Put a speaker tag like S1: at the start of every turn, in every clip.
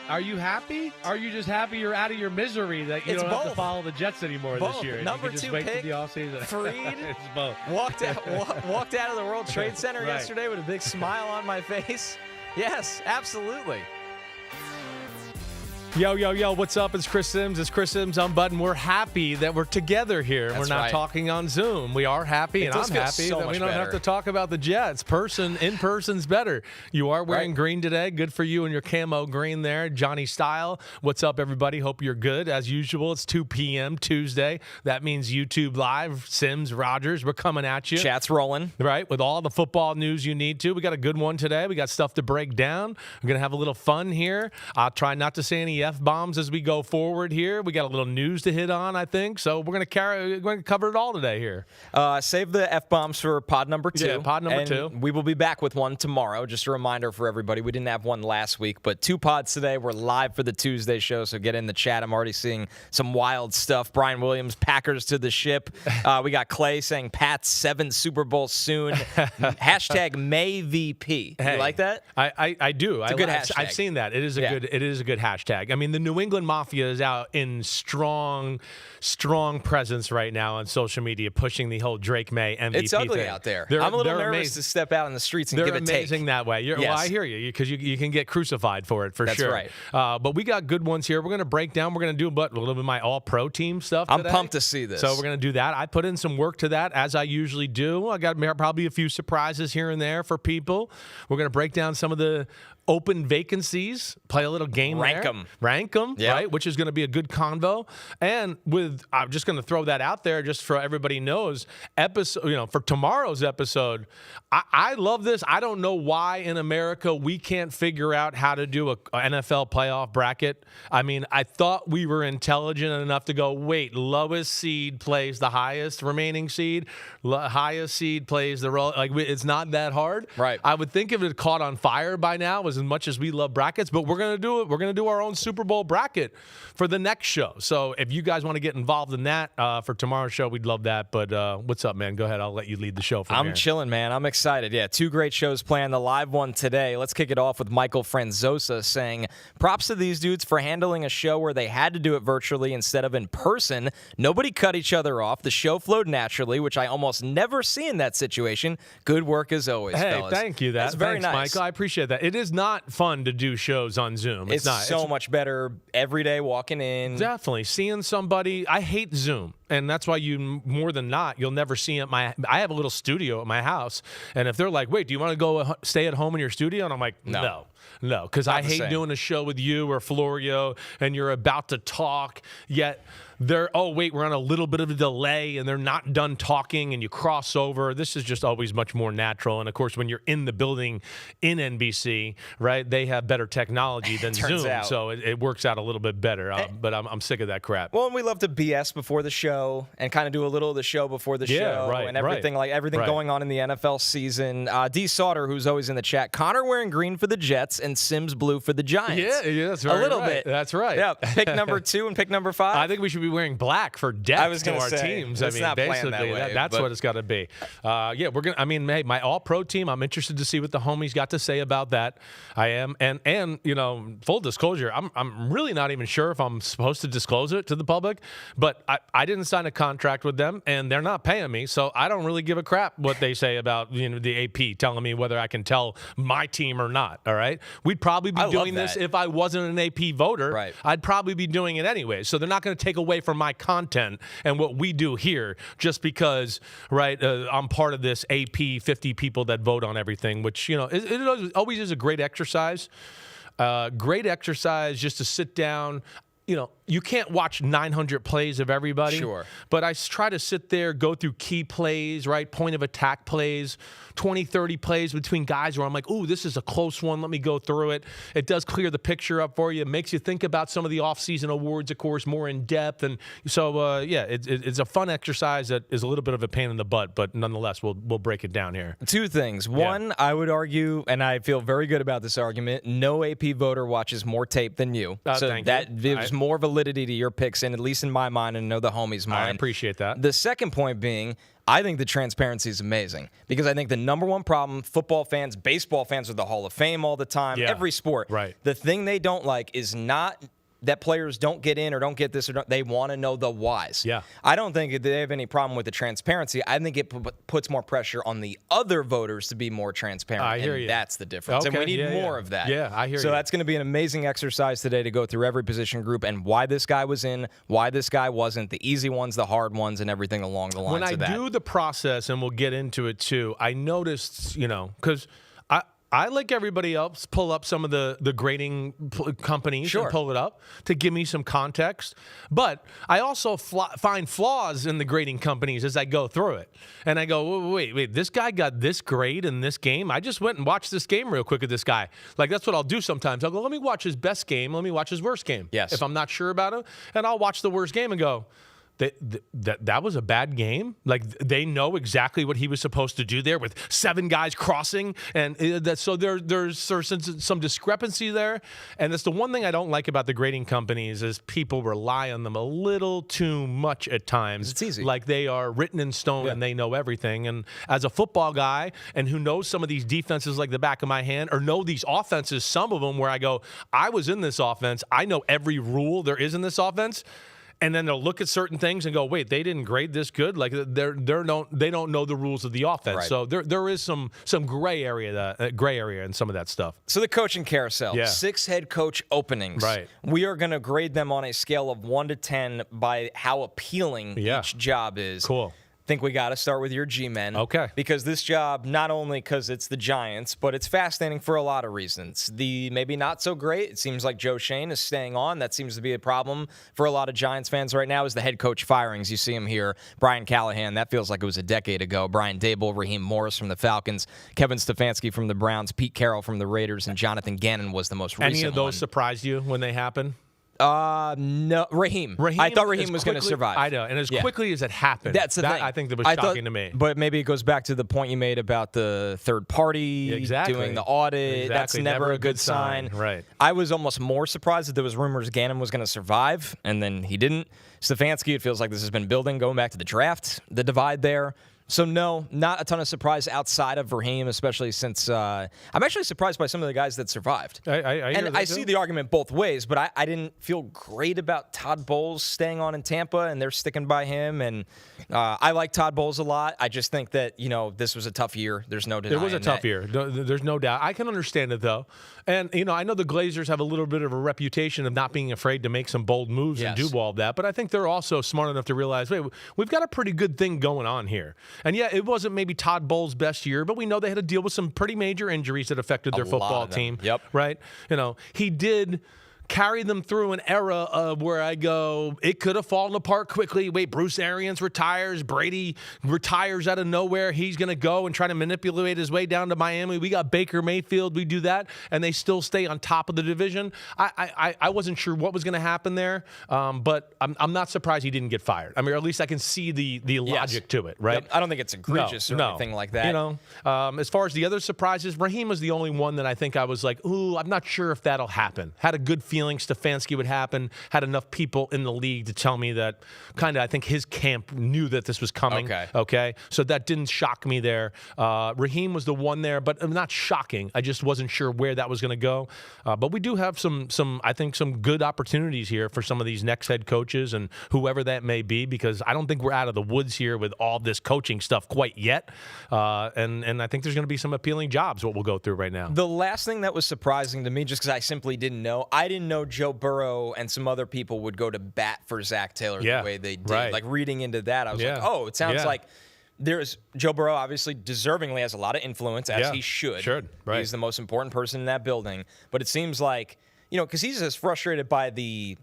S1: Are you happy? Are you just happy you're out of your misery that you don't have to follow the Jets anymore this year?
S2: Number
S1: you can just
S2: 2
S1: wait
S2: pick,
S1: till the offseason.
S2: Freed,
S1: it's both.
S2: walked out of the World Trade Center
S1: Right.
S2: yesterday with a big smile on my face. Yes, absolutely.
S1: Yo, what's up? It's Chris Simms. It's Chris Simms Unbuttoned. We're happy that we're together here.
S2: That's
S1: we're not
S2: right.
S1: talking on Zoom. We are happy, and I'm happy that we don't have to talk about the Jets. In person's better. You are wearing green today. Good for you and your camo green there. Johnny Style. What's up, everybody? Hope you're good. As usual, it's 2 p.m. Tuesday. That means YouTube Live. Simms, Rogers, we're coming at you.
S2: Chat's rolling.
S1: Right, with all the football news you need to. We got a good one today. We got stuff to break down. We're going to have a little fun here. I'll try not to say any F-bombs as we go forward here. We got a little news to hit on, I think. So we're going to cover it all today here.
S2: Save the F-bombs for pod number 2.
S1: Yeah, pod number 2.
S2: We will be back with one tomorrow. Just a reminder for everybody, we didn't have one last week, but 2 pods today. We're live for the Tuesday show, so get in the chat. I'm already seeing some wild stuff. Brian Williams, Packers to the ship. We got Clay saying Pat's 7 Super Bowls soon. Hashtag MayVP.
S1: Hey,
S2: you like that?
S1: I do.
S2: It's a good hashtag.
S1: I've seen that. It is a good hashtag. I mean, the New England Mafia is out in strong presence right now on social media, pushing the whole Drake May MVP
S2: It's ugly
S1: thing.
S2: out there. I'm a little nervous to step out in the streets and give a take.
S1: They're amazing that way.
S2: Yes.
S1: Well, I hear you, because you can get crucified for it, for
S2: That's
S1: sure.
S2: right.
S1: But we got good ones here. We're going to break down. We're going to do a little bit of my all-pro team stuff
S2: I'm
S1: today.
S2: pumped to see this.
S1: So we're going to do that. I put in some work to that, as I usually do. I got probably a few surprises here and there for people. We're going to break down some of the open vacancies, play a little game
S2: Rank
S1: there.
S2: 'em.
S1: Rank them,
S2: Yep.
S1: right? Which is going to be a good convo. And I'm just going to throw that out there just for everybody knows, for tomorrow's episode, I love this. I don't know why in America we can't figure out how to do a NFL playoff bracket. I mean, I thought we were intelligent enough to go, wait, lowest seed plays the highest remaining seed, highest seed plays the it's not that hard.
S2: Right.
S1: I would think if it had caught on fire by now, as much as we love brackets, but we're going to do it. We're going to do our own Super Bowl bracket for the next show. So if you guys want to get involved in that for tomorrow's show, we'd love that. But what's up, man? Go ahead. I'll let you lead the show from here.
S2: I'm chilling, man. I'm excited. Yeah, 2 great shows planned. The live one today. Let's kick it off with Michael Franzosa saying, props to these dudes for handling a show where they had to do it virtually instead of in person. Nobody cut each other off. The show flowed naturally, which I almost never see in that situation. Good work as always, fellas.
S1: Thank you.
S2: That's very
S1: Thanks,
S2: nice.
S1: Michael. I appreciate that. It is not fun to do shows on Zoom.
S2: It's
S1: not.
S2: so much better every day walking in.
S1: Definitely. Seeing somebody. I hate Zoom. And that's why more than not, you'll never see it. I have a little studio at my house. And if they're like, wait, do you want to go stay at home in your studio? And I'm like, no. Because I hate doing a show with you or Florio and you're about to talk, yet we're on a little bit of a delay and they're not done talking and you cross over. This is just always much more natural. And, of course, when you're in the building in NBC, right, they have better technology than Zoom.
S2: Out.
S1: So it works out a little bit better. But I'm sick of that crap.
S2: Well, and we love to BS before the show and kind of do a little of the show before the show and everything going on in the NFL season. D. Sauter, who's always in the chat, Connor wearing green for the Jets and Simms blue for the Giants.
S1: Yeah, that's right.
S2: A little bit.
S1: That's right.
S2: Yeah, pick number 2 and pick number 5.
S1: I think we should be wearing black for depth to our teams.
S2: It's not
S1: basically,
S2: that way,
S1: that's what it's got to be. We're gonna. I mean, hey, my all-pro team. I'm interested to see what the homies got to say about that. I am, and full disclosure, I'm really not even sure if I'm supposed to disclose it to the public, but I didn't sign a contract with them, and they're not paying me, so I don't really give a crap what they say about the AP telling me whether I can tell my team or not. All right, we'd probably be doing this if I wasn't an AP voter.
S2: Right.
S1: I'd probably be doing it anyway. So they're not going to take away from my content and what we do here just because, I'm part of this AP 50 people that vote on everything, which, it always is a great exercise. Great exercise just to sit down. You can't watch 900 plays of everybody.
S2: Sure.
S1: But I try to sit there, go through key plays, right? Point of attack plays, 20, 30 plays between guys where I'm like, ooh, this is a close one. Let me go through it. It does clear the picture up for you. It makes you think about some of the offseason awards, of course, more in depth. And so, it's a fun exercise that is a little bit of a pain in the butt, but nonetheless, we'll break it down here.
S2: 2 things. One, I would argue, and I feel very good about this argument, no AP voter watches more tape than you. So that gives more validity to your picks, and at least in my mind, and I know the homies' mind.
S1: I appreciate that.
S2: The second point being, I think the transparency is amazing because I think the number one problem, football fans, baseball fans are the Hall of Fame all the time, every sport.
S1: Right.
S2: The thing they don't like is not that players don't get in or don't get this or don't. They want to know the whys.
S1: Yeah.
S2: I don't think they have any problem with the transparency. I think it puts more pressure on the other voters to be more transparent.
S1: I hear
S2: and
S1: you.
S2: that's the difference.
S1: Okay,
S2: And we need more of that.
S1: Yeah, I hear you.
S2: So that's going to be an amazing exercise today to go through every position group and why this guy was in, why this guy wasn't, the easy ones, the hard ones, and everything along the lines
S1: when
S2: of that.
S1: I do the process, and we'll get into it too, I noticed, because I, like everybody else, pull up some of the grading companies and pull it up to give me some context. But I also find flaws in the grading companies as I go through it. And I go, wait, this guy got this grade in this game? I just went and watched this game real quick of this guy. Like, that's what I'll do sometimes. I'll go, let me watch his best game. Let me watch his worst game.
S2: Yes.
S1: If I'm not sure about it. And I'll watch the worst game and go, that was a bad game. Like, they know exactly what he was supposed to do there with 7 guys crossing, and so there's some discrepancy there. And that's the one thing I don't like about the grading companies is people rely on them a little too much at times.
S2: It's easy,
S1: like they are written in stone and they know everything. And as a football guy and who knows some of these defenses like the back of my hand, or know these offenses, some of them where I go, I was in this offense, I know every rule there is in this offense. And then they'll look at certain things and go, wait, they didn't grade this good. Like they don't know the rules of the offense.
S2: Right.
S1: So there is some gray area in some of that stuff.
S2: So the coaching carousel, 6 head coach openings.
S1: Right.
S2: We are going to grade them on a scale of 1 to 10 by how appealing each job is.
S1: Cool.
S2: Think we got to start with your G-men.
S1: Okay.
S2: Because this job, not only because it's the Giants, but it's fascinating for a lot of reasons. The maybe not so great, it seems like Joe Shane is staying on. That seems to be a problem for a lot of Giants fans right now is the head coach firings. You see him here. Brian Callahan, that feels like it was a decade ago. Brian Dable, Raheem Morris from the Falcons, Kevin Stefanski from the Browns, Pete Carroll from the Raiders, and Jonathan Gannon was the most recent one.
S1: Any of those surprised you when they happened?
S2: No, Raheem. I thought Raheem was going to survive.
S1: I know, and as quickly as it happened,
S2: that's the thing.
S1: I think that was shocking to me.
S2: But maybe it goes back to the point you made about the third party doing the audit.
S1: Exactly.
S2: That's never a good sign.
S1: Right.
S2: I was almost more surprised that there was rumors Gannon was going to survive, and then he didn't. Stefanski, it feels like this has been building going back to the draft, the divide there. So, no, not a ton of surprise outside of Raheem, especially since I'm actually surprised by some of the guys that survived. I see the argument both ways, but I didn't feel great about Todd Bowles staying on in Tampa, and they're sticking by him. And I like Todd Bowles a lot. I just think that, this was a tough year. There's no denying
S1: It was a tough year. There's no doubt. I can understand it, though. And, I know the Glazers have a little bit of a reputation of not being afraid to make some bold moves and do all of that. But I think they're also smart enough to realize, wait, we've got a pretty good thing going on here. And, yeah, it wasn't maybe Todd Bowles' best year, but we know they had to deal with some pretty major injuries that affected their football team.
S2: Yep.
S1: Right? He did carry them through an era of where I go, it could have fallen apart quickly. Wait, Bruce Arians retires. Brady retires out of nowhere. He's going to go and try to manipulate his way down to Miami. We got Baker Mayfield. We do that, and they still stay on top of the division. I wasn't sure what was going to happen there, but I'm not surprised he didn't get fired. I mean, or at least I can see the logic to it, right?
S2: Yep. I don't think it's egregious or anything like that.
S1: As far as the other surprises, Raheem was the only one that I think I was like, ooh, I'm not sure if that'll happen. Had a good feeling Stefanski would happen, had enough people in the league to tell me that I think his camp knew that this was coming. Okay. So that didn't shock me there. Raheem was the one there, but not shocking. I just wasn't sure where that was going to go. But we do have some good opportunities here for some of these next head coaches and whoever that may be, because I don't think we're out of the woods here with all this coaching stuff quite yet. And I think there's going to be some appealing jobs, what we'll go through right now.
S2: The last thing that was surprising to me, just because I simply didn't know, I didn't know Joe Burrow and some other people would go to bat for Zach Taylor the way they did.
S1: Right.
S2: Like, reading into that, I was like, oh, it sounds like Joe Burrow obviously deservingly has a lot of influence, as he should.
S1: Right.
S2: He's the most important person in that building. But it seems like, because he's as frustrated by the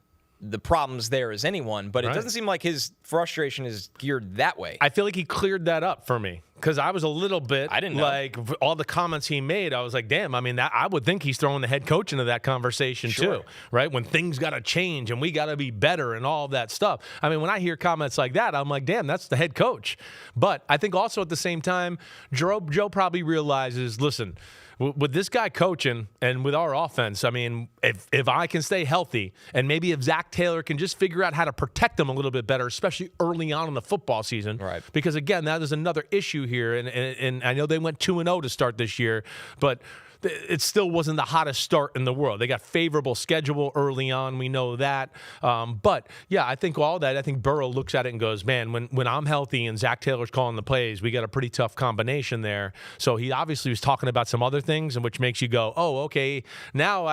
S2: problems there as anyone, but it doesn't seem like his frustration is geared that way.
S1: I feel like he cleared that up for me, because I was a little bit,
S2: I didn't know.
S1: Like, all the comments he made, I was like, damn, I mean, I would think he's throwing the head coach into that conversation too, right? When things got to change and we got to be better and all of that stuff. I mean, when I hear comments like that, I'm like, damn, that's the head coach. But I think also at the same time, Joe probably realizes, listen, with this guy coaching and with our offense, I mean, if I can stay healthy and maybe if Zach Taylor can just figure out how to protect them a little bit better, especially early on in the football season.
S2: Right.
S1: Because, again, that is another issue here. And I know they went 2-0 to start this year, but it still wasn't the hottest start in the world. They got favorable schedule early on. We know that. But, yeah, I think all that, I think Burrow looks at it and goes, man, when I'm healthy and Zach Taylor's calling the plays, we got a pretty tough combination there. So he obviously was talking about some other things, and which makes you go, oh, okay, now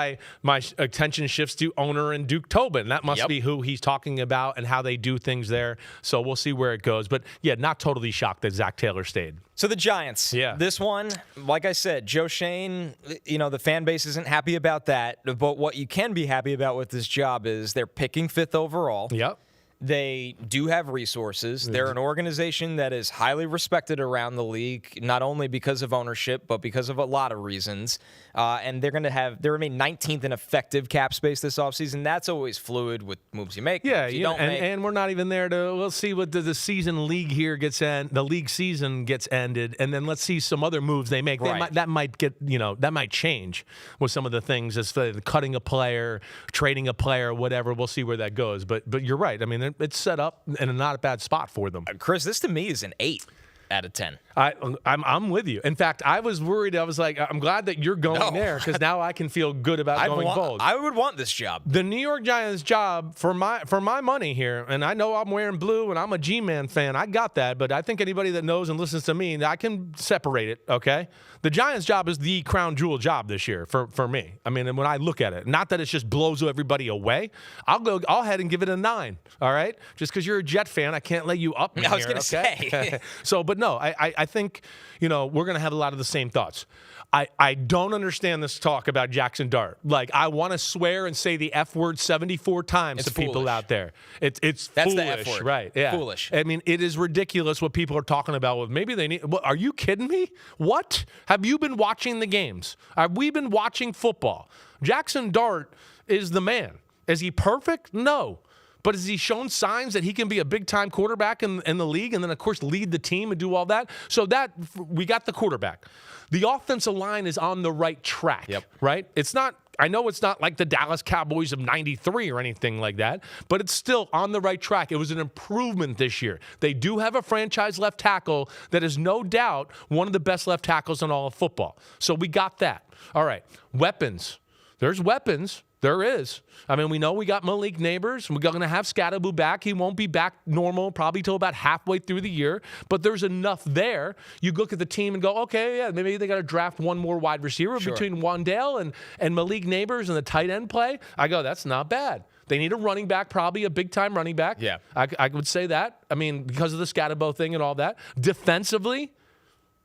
S1: my attention shifts to owner and Duke Tobin. That must be who he's talking about and how they do things there. So we'll see where it goes. But, yeah, not totally shocked that Zach Taylor stayed.
S2: So the Giants, this one, like I said, Joe Shane, the fan base isn't happy about that. But what you can be happy about with this job is they're picking 5th overall.
S1: Yep.
S2: They do have resources. They're an organization that is highly respected around the league, not only because of ownership, but because of a lot of reasons. And they're going to remain 19th in effective cap space this offseason. That's always fluid with moves you make.
S1: Yeah,
S2: moves you don't make.
S1: And we're not even there we'll see what the season league here the league season gets ended, and then let's see some other moves they make.
S2: Right.
S1: That might change with some of the things as cutting a player, trading a player, whatever. We'll see where that goes. But you're right. I mean, it's set up in a not a bad spot for them.
S2: Chris, this to me is an 8 out of 10.
S1: I'm with you. In fact, I was worried. I was like, I'm glad that you're going there because now I can feel good about going bold.
S2: I would want this job.
S1: The New York Giants job for my money here, and I know I'm wearing blue and I'm a G-Man fan. I got that, but I think anybody that knows and listens to me, I can separate it, okay? The Giants job is the crown jewel job this year for me. I mean, when I look at it, not that it just blows everybody away. I'll go ahead and give it a 9, all right? Just because you're a Jet fan, I can't let you up me
S2: I was
S1: going to
S2: say.
S1: So, but no, I think, we're going to have a lot of the same thoughts. I don't understand this talk about Jackson Dart. Like, I want to swear and say the F word 74 times to people out there. That's
S2: foolish.
S1: The F word. Right, yeah.
S2: Foolish.
S1: I mean, it is ridiculous what people are talking about. With maybe they need. Are you kidding me? What? Have you been watching the games? Have we been watching football? Jackson Dart is the man. Is he perfect? No. But has he shown signs that he can be a big-time quarterback in the league and then, of course, lead the team and do all that? So that we got the quarterback. The offensive line is on the right track, right? It's not – I know it's not like the Dallas Cowboys of 93 or anything like that, but it's still on the right track. It was an improvement this year. They do have a franchise left tackle that is no doubt one of the best left tackles in all of football. So we got that. All right, weapons. There's weapons. There is. I mean, we know we got Malik Neighbors. We're going to have Scatterboo back. He won't be back normal probably till about halfway through the year. But there's enough there. You look at the team and go, okay, yeah, maybe they got to draft one more wide receiver between Wandale and Malik Neighbors and the tight end play. I go, that's not bad. They need a running back, probably a big-time running back.
S2: Yeah.
S1: I would say that. I mean, because of the Scatterbo thing and all that. Defensively,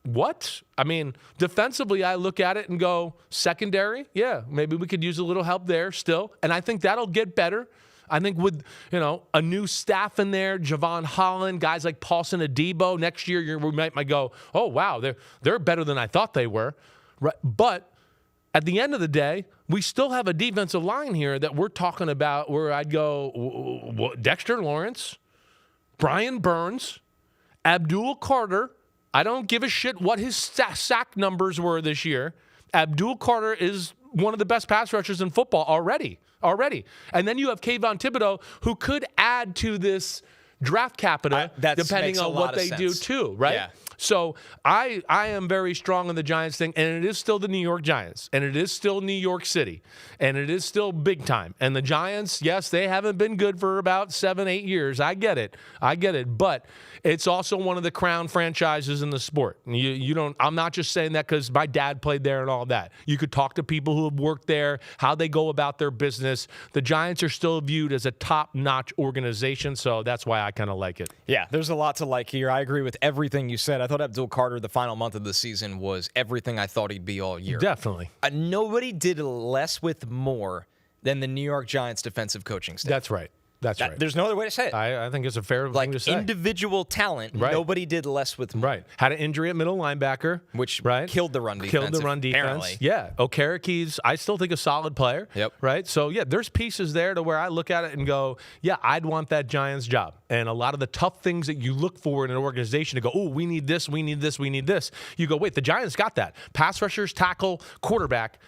S1: what? I mean, defensively, I look at it and go, secondary, yeah, maybe we could use a little help there still. And I think that'll get better. I think with, a new staff in there, Javon Holland, guys like Paulson Adebo, next year we might go, oh, wow, they're better than I thought they were. Right? But at the end of the day, we still have a defensive line here that we're talking about where I'd go Dexter Lawrence, Brian Burns, Abdul Carter. I don't give a shit what his sack numbers were this year. Abdul Carter is one of the best pass rushers in football already. And then you have Kayvon Thibodeau, who could add to this draft capita depending on what they do too, right?
S2: Yeah.
S1: So I am very strong on the Giants thing, and it is still the New York Giants, and it is still New York City, and it is still big time. And the Giants, yes, they haven't been good for about 7-8 years. I get it, but it's also one of the crown franchises in the sport. You don't. I'm not just saying that because my dad played there and all that. You could talk to people who have worked there, how they go about their business. The Giants are still viewed as a top-notch organization, so that's why I kind of like it.
S2: Yeah, there's a lot to like here. I agree with everything you said. I thought Abdul Carter, the final month of the season, was everything I thought he'd be all year.
S1: Definitely.
S2: Nobody did less with more than the New York Giants defensive coaching staff.
S1: That's right. That's right.
S2: There's no other way to say it.
S1: I think it's a fair thing to say.
S2: Individual talent, nobody did less with more.
S1: Right. Had an injury at middle linebacker.
S2: Which killed the run defense.
S1: Killed the run defense.
S2: Apparently.
S1: Yeah. Okereke's, I still think a solid player.
S2: Yep.
S1: Right? So, yeah, there's pieces there to where I look at it and go, yeah, I'd want that Giants job. And a lot of the tough things that you look for in an organization to go, oh, we need this, we need this, we need this. You go, wait, the Giants got that. Pass rushers, tackle, quarterback,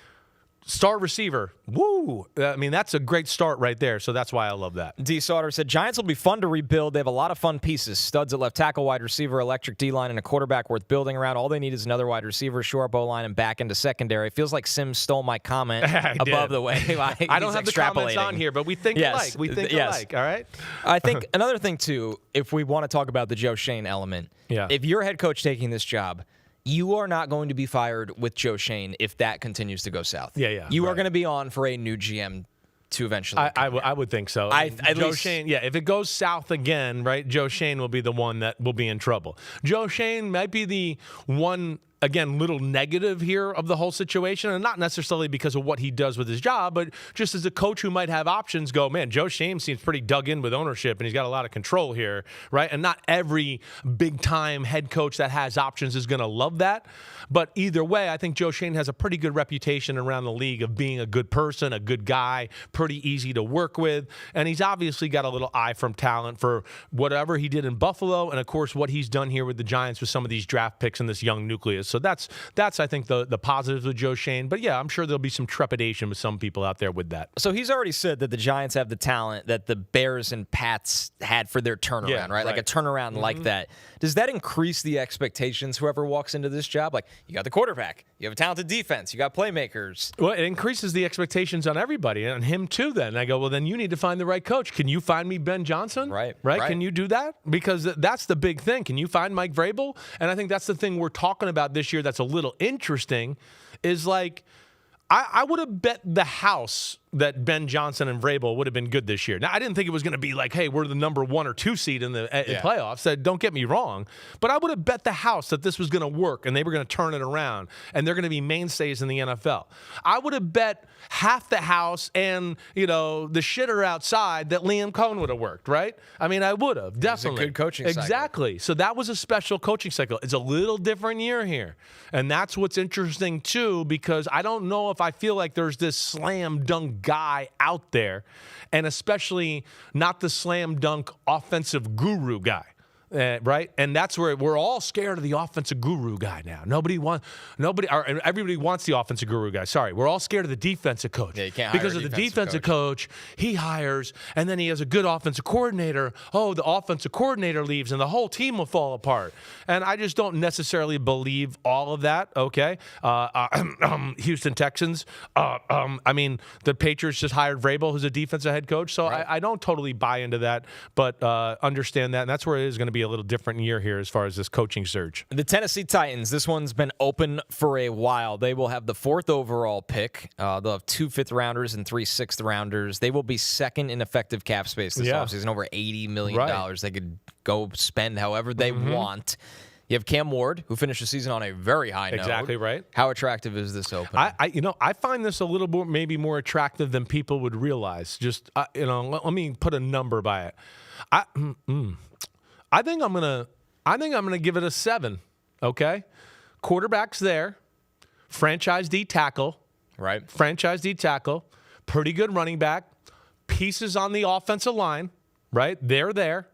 S1: star receiver. Woo! I mean, that's a great start right there. So that's why I love that.
S2: D. Sauter said, Giants will be fun to rebuild. They have a lot of fun pieces. Studs at left tackle, wide receiver, electric D-line, and a quarterback worth building around. All they need is another wide receiver, shore up O-line, and back into secondary. It feels like Simms stole my comment above the way.
S1: I don't have the comments on here, but we think alike. We think alike, all right?
S2: I think another thing, too, if we want to talk about the Joe Schoen element, if you're a head coach taking this job, you are not going to be fired with Joe Schoen if that continues to go south. You are going to be on for a new GM to eventually.
S1: I would think so. Joe Schoen, if it goes south again, right, Joe Schoen will be the one that will be in trouble. Joe Schoen might be the one, again, little negative here of the whole situation, and not necessarily because of what he does with his job, but just as a coach who might have options go, man, Joe Schoen seems pretty dug in with ownership, and he's got a lot of control here, right? And not every big-time head coach that has options is going to love that. But either way, I think Joe Schoen has a pretty good reputation around the league of being a good person, a good guy, pretty easy to work with, and he's obviously got a little eye from talent for whatever he did in Buffalo, and of course what he's done here with the Giants with some of these draft picks and this young nucleus. So that's I think the positives with Joe Schoen. But yeah, I'm sure there'll be some trepidation with some people out there with that.
S2: So he's already said that the Giants have the talent that the Bears and Pats had for their turnaround, right? Like a turnaround like that. Does that increase the expectations whoever walks into this job? Like, you got the quarterback, you have a talented defense, you got playmakers.
S1: Well, it increases the expectations on everybody, and on him too then. And I go, well, then you need to find the right coach. Can you find me Ben Johnson? Right. Can you do that? Because that's the big thing. Can you find Mike Vrabel? And I think that's the thing we're talking about this year that's a little interesting is like, I would have bet the house that Ben Johnson and Vrabel would have been good this year. Now, I didn't think it was going to be like, hey, we're the number 1 or 2 seed in the playoffs. Don't get me wrong. But I would have bet the house that this was going to work and they were going to turn it around and they're going to be mainstays in the NFL. I would have bet half the house and, the shitter outside that Liam Cohen would have worked, right? I mean, I would have, definitely.
S2: It was a good coaching cycle.
S1: Exactly. So that was a special coaching cycle. It's a little different year here. And that's what's interesting, too, because I don't know if I feel like there's this slam dunk guy out there, and especially not the slam dunk offensive guru guy. Right, and that's where we're all scared of the offensive guru guy now. Everybody wants the offensive guru guy. Sorry, we're all scared of the defensive coach.
S2: Yeah, you can't
S1: because of the defensive coach, he hires, and then he has a good offensive coordinator. Oh, the offensive coordinator leaves, and the whole team will fall apart. And I just don't necessarily believe all of that. Okay, Houston Texans. I mean, the Patriots just hired Vrabel, who's a defensive head coach. So I don't totally buy into that, but understand that, and that's where it is going to be a little different year here as far as this coaching surge.
S2: The Tennessee Titans, this one's been open for a while. They will have the 4th overall pick. They'll have 2 5th-rounders and 3 6th-rounders. They will be second in effective cap space this offseason, over $80 million. They could go spend however they want. You have Cam Ward, who finished the season on a very high note.
S1: Exactly right.
S2: How attractive is this opening?
S1: I find this a little bit maybe more attractive than people would realize. Just let me put a number by it. I think I'm gonna give it a 7. Okay, quarterback's there, franchise D tackle,
S2: right?
S1: Franchise D tackle, pretty good running back, pieces on the offensive line, right? They're there.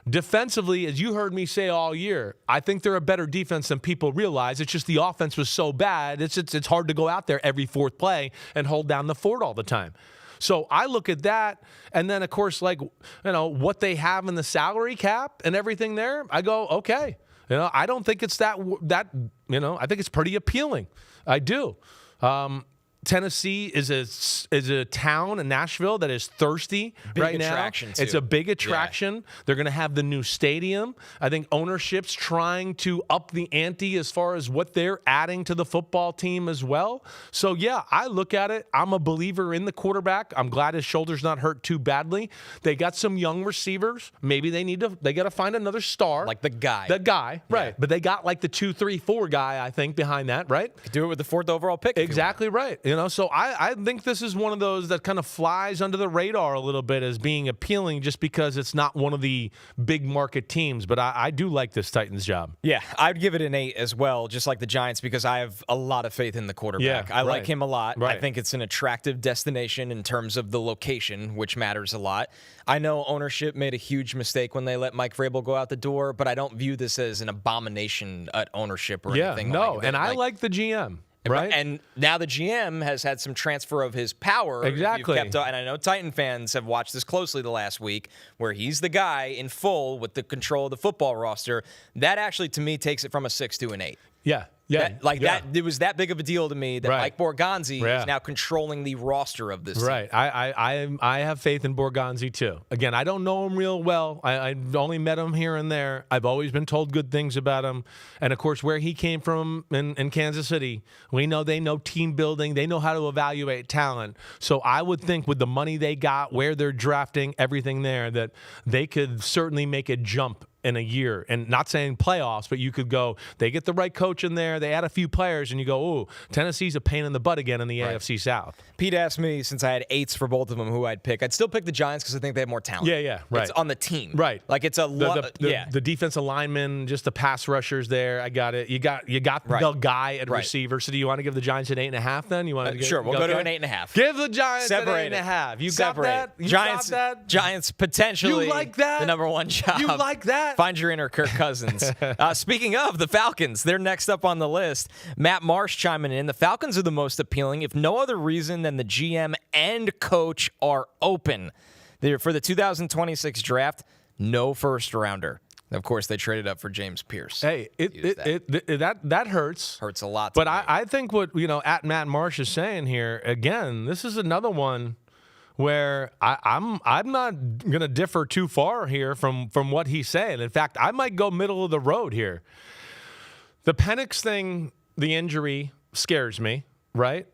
S1: Defensively, as you heard me say all year, I think they're a better defense than people realize. It's just the offense was so bad. It's hard to go out there every 4th play and hold down the fort all the time. So I look at that, and then, of course, what they have in the salary cap and everything there, I go, okay. I don't think it's that I think it's pretty appealing. I do. Tennessee is a town in Nashville that is thirsty right now.
S2: Attraction too.
S1: It's a big attraction. Yeah. They're going to have the new stadium. I think ownership's trying to up the ante as far as what they're adding to the football team as well. So, yeah, I look at it. I'm a believer in the quarterback. I'm glad his shoulder's not hurt too badly. They got some young receivers. Maybe they got to find another star.
S2: Like the guy.
S1: Right.
S2: Yeah.
S1: But they got like the 2, 3, 4 guy, I think, behind that, right?
S2: Could do it with the 4th overall pick.
S1: Exactly right. So I think this is one of those that kind of flies under the radar a little bit as being appealing just because it's not one of the big market teams. But I do like this Titans job.
S2: Yeah, I'd give it an 8 as well, just like the Giants, because I have a lot of faith in the quarterback. I like him a lot. I think it's an attractive destination in terms of the location, which matters a lot. I know ownership made a huge mistake when they let Mike Vrabel go out the door, but I don't view this as an abomination at ownership or anything like that.
S1: And I like the GM. Right.
S2: And now the GM has had some transfer of his power.
S1: Exactly.
S2: And I know Titan fans have watched this closely the last week, where he's the guy in full with the control of the football roster. That actually, to me, takes it from a 6 to an 8.
S1: Yeah.
S2: That it was that big of a deal to me that Mike Borgonzi is now controlling the roster of this team.
S1: Right. I have faith in Borgonzi too. Again, I don't know him real well. I've only met him here and there. I've always been told good things about him. And of course, where he came from in Kansas City, they know team building. They know how to evaluate talent. So I would think with the money they got, where they're drafting, everything there, that they could certainly make a jump in a year. And not saying playoffs, but you could go, they get the right coach in there, they add a few players, and you go, ooh, Tennessee's a pain in the butt again in the AFC South.
S2: Pete asked me, since I had 8s for both of them, who I'd pick. I'd still pick the Giants because I think they have more talent.
S1: Yeah, right.
S2: It's on the team.
S1: Right.
S2: Like it's a
S1: the defensive linemen, just the pass rushers there. I got it. You got the guy at receiver. So do you want to give the Giants an 8.5 then? You want to
S2: sure, we'll go to an 8.5.
S1: Give the Giants an 8.5. You got that?
S2: Giants potentially
S1: you like that?
S2: The number one job.
S1: You like that?
S2: Find your inner Kirk Cousins. Speaking of the Falcons, they're next up on the list. Matt Marsh chiming in. The Falcons are the most appealing, if no other reason than the GM and coach are open. For the 2026 draft, no first rounder. Of course, they traded up for James Pierce.
S1: Hey, that hurts.
S2: Hurts a lot.
S1: But I think what at Matt Marsh is saying here again. This is another one where I'm not going to differ too far here from what he's saying. In fact, I might go middle of the road here. The Penix thing, the injury, scares me, right?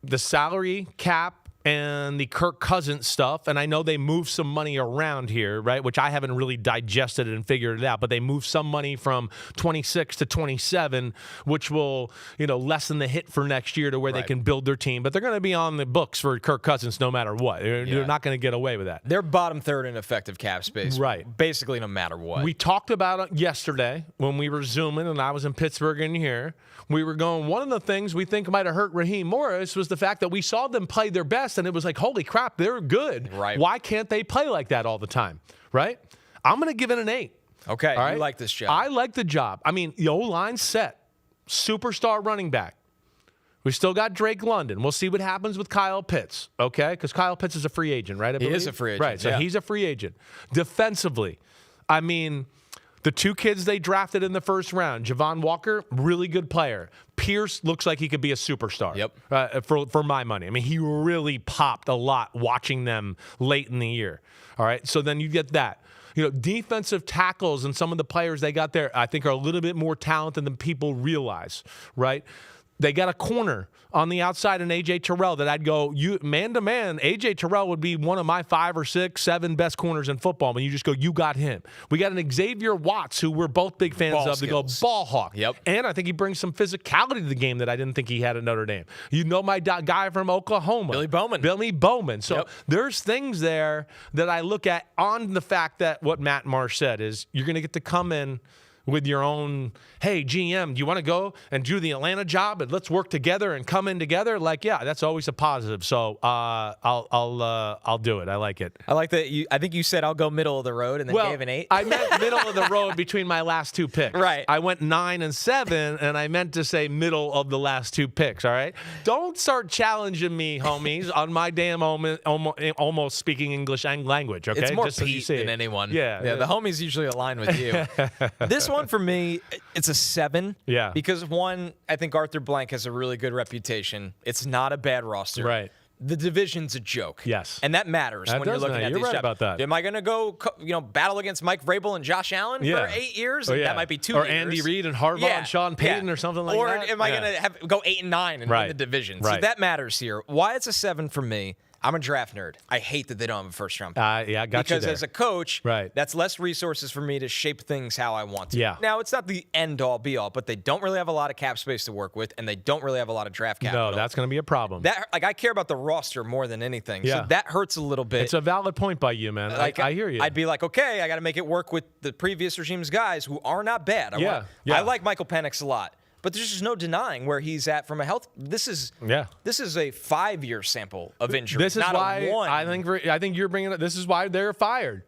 S1: The salary cap and the Kirk Cousins stuff, and I know they moved some money around here, right, which I haven't really digested and figured it out, but they moved some money from 26 to 27, which will, lessen the hit for next year to where they can build their team. But they're going to be on the books for Kirk Cousins no matter what. They're not going to get away with that.
S2: They're bottom third in effective cap space,
S1: right?
S2: Basically, no matter what.
S1: We talked about it yesterday when we were Zooming, and I was in Pittsburgh and here. We were going, one of the things we think might have hurt Raheem Morris was the fact that we saw them play their best, and it was like, holy crap, they're good.
S2: Right.
S1: Why can't they play like that all the time, right? I'm going to give it an 8.
S2: Okay,
S1: all right?
S2: You like this job.
S1: I like the job. I mean, the O-line's set. Superstar running back. We still got Drake London. We'll see what happens with Kyle Pitts, okay? Because Kyle Pitts is a free agent, right?
S2: He is a free agent.
S1: Right, so he's a free agent. Defensively, I mean, the two kids they drafted in the first round, Javon Walker, really good player. Pierce looks like he could be a superstar.
S2: Yep.
S1: For my money. I mean, he really popped a lot watching them late in the year. All right, so then you get that. Defensive tackles and some of the players they got there, I think, are a little bit more talented than people realize, right? They got a corner on the outside in A.J. Terrell that I'd go, man-to-man, A.J. Terrell would be one of my 5 or 6, 7 best corners in football. When you just go, you got him. We got an Xavier Watts, who we're both big fans of, to go ball hawk.
S2: Yep.
S1: And I think he brings some physicality to the game that I didn't think he had at Notre Dame. My guy from Oklahoma. Billy Bowman. So there's things there that I look at on the fact that what Matt Marsh said is you're going to get to come in with your own, hey, GM, do you want to go and do the Atlanta job and let's work together and come in together? Like, yeah, that's always a positive. So I'll do it. I like it.
S2: I like that. I think you said I'll go middle of the road and then gave an 8.
S1: I meant middle of the road between my last 2 picks.
S2: Right.
S1: I went 9 and 7, and I meant to say middle of the last 2 picks. All right. Don't start challenging me, homies, on my damn almost speaking English language. Okay.
S2: It's more
S1: Just
S2: Pete than anyone.
S1: Yeah.
S2: The homies usually align with you. This one for me, it's a 7.
S1: Yeah.
S2: Because one, I think Arthur Blank has a really good reputation. It's not a bad roster.
S1: Right.
S2: The division's a joke.
S1: Yes.
S2: And that matters when you're looking at these jobs.
S1: You're right about that.
S2: Am I going to go, battle against Mike Vrabel and Josh Allen for 8 years? That might be 2 years.
S1: Or Andy Reid and Harbaugh and Sean Payton or something like that.
S2: Or am I going to go 8 and 9 and win the division? So that matters here. Why it's a 7 for me, I'm a draft nerd. I hate that they don't have a first-round pick.
S1: Yeah, I got you
S2: Because
S1: there.
S2: as a coach,
S1: Right.
S2: that's less resources for me to shape things how I want to.
S1: Yeah.
S2: Now, it's not the end-all, be-all, but they don't really have a lot of cap space to work with, and they don't really have a lot of draft capital.
S1: No, that's going to be a problem.
S2: I care about the roster more than anything.
S1: Yeah.
S2: So that hurts a little bit.
S1: It's a valid point by you, man. I hear you.
S2: I'd be like, okay, I got to make it work with the previous regime's guys who are not bad.
S1: Yeah.
S2: I like Michael Penix a lot. But there's just no denying where he's at from a health. This is a 5-year sample of injury.
S1: This is
S2: not
S1: why
S2: a one.
S1: I think you're bringing it. This is why they're fired.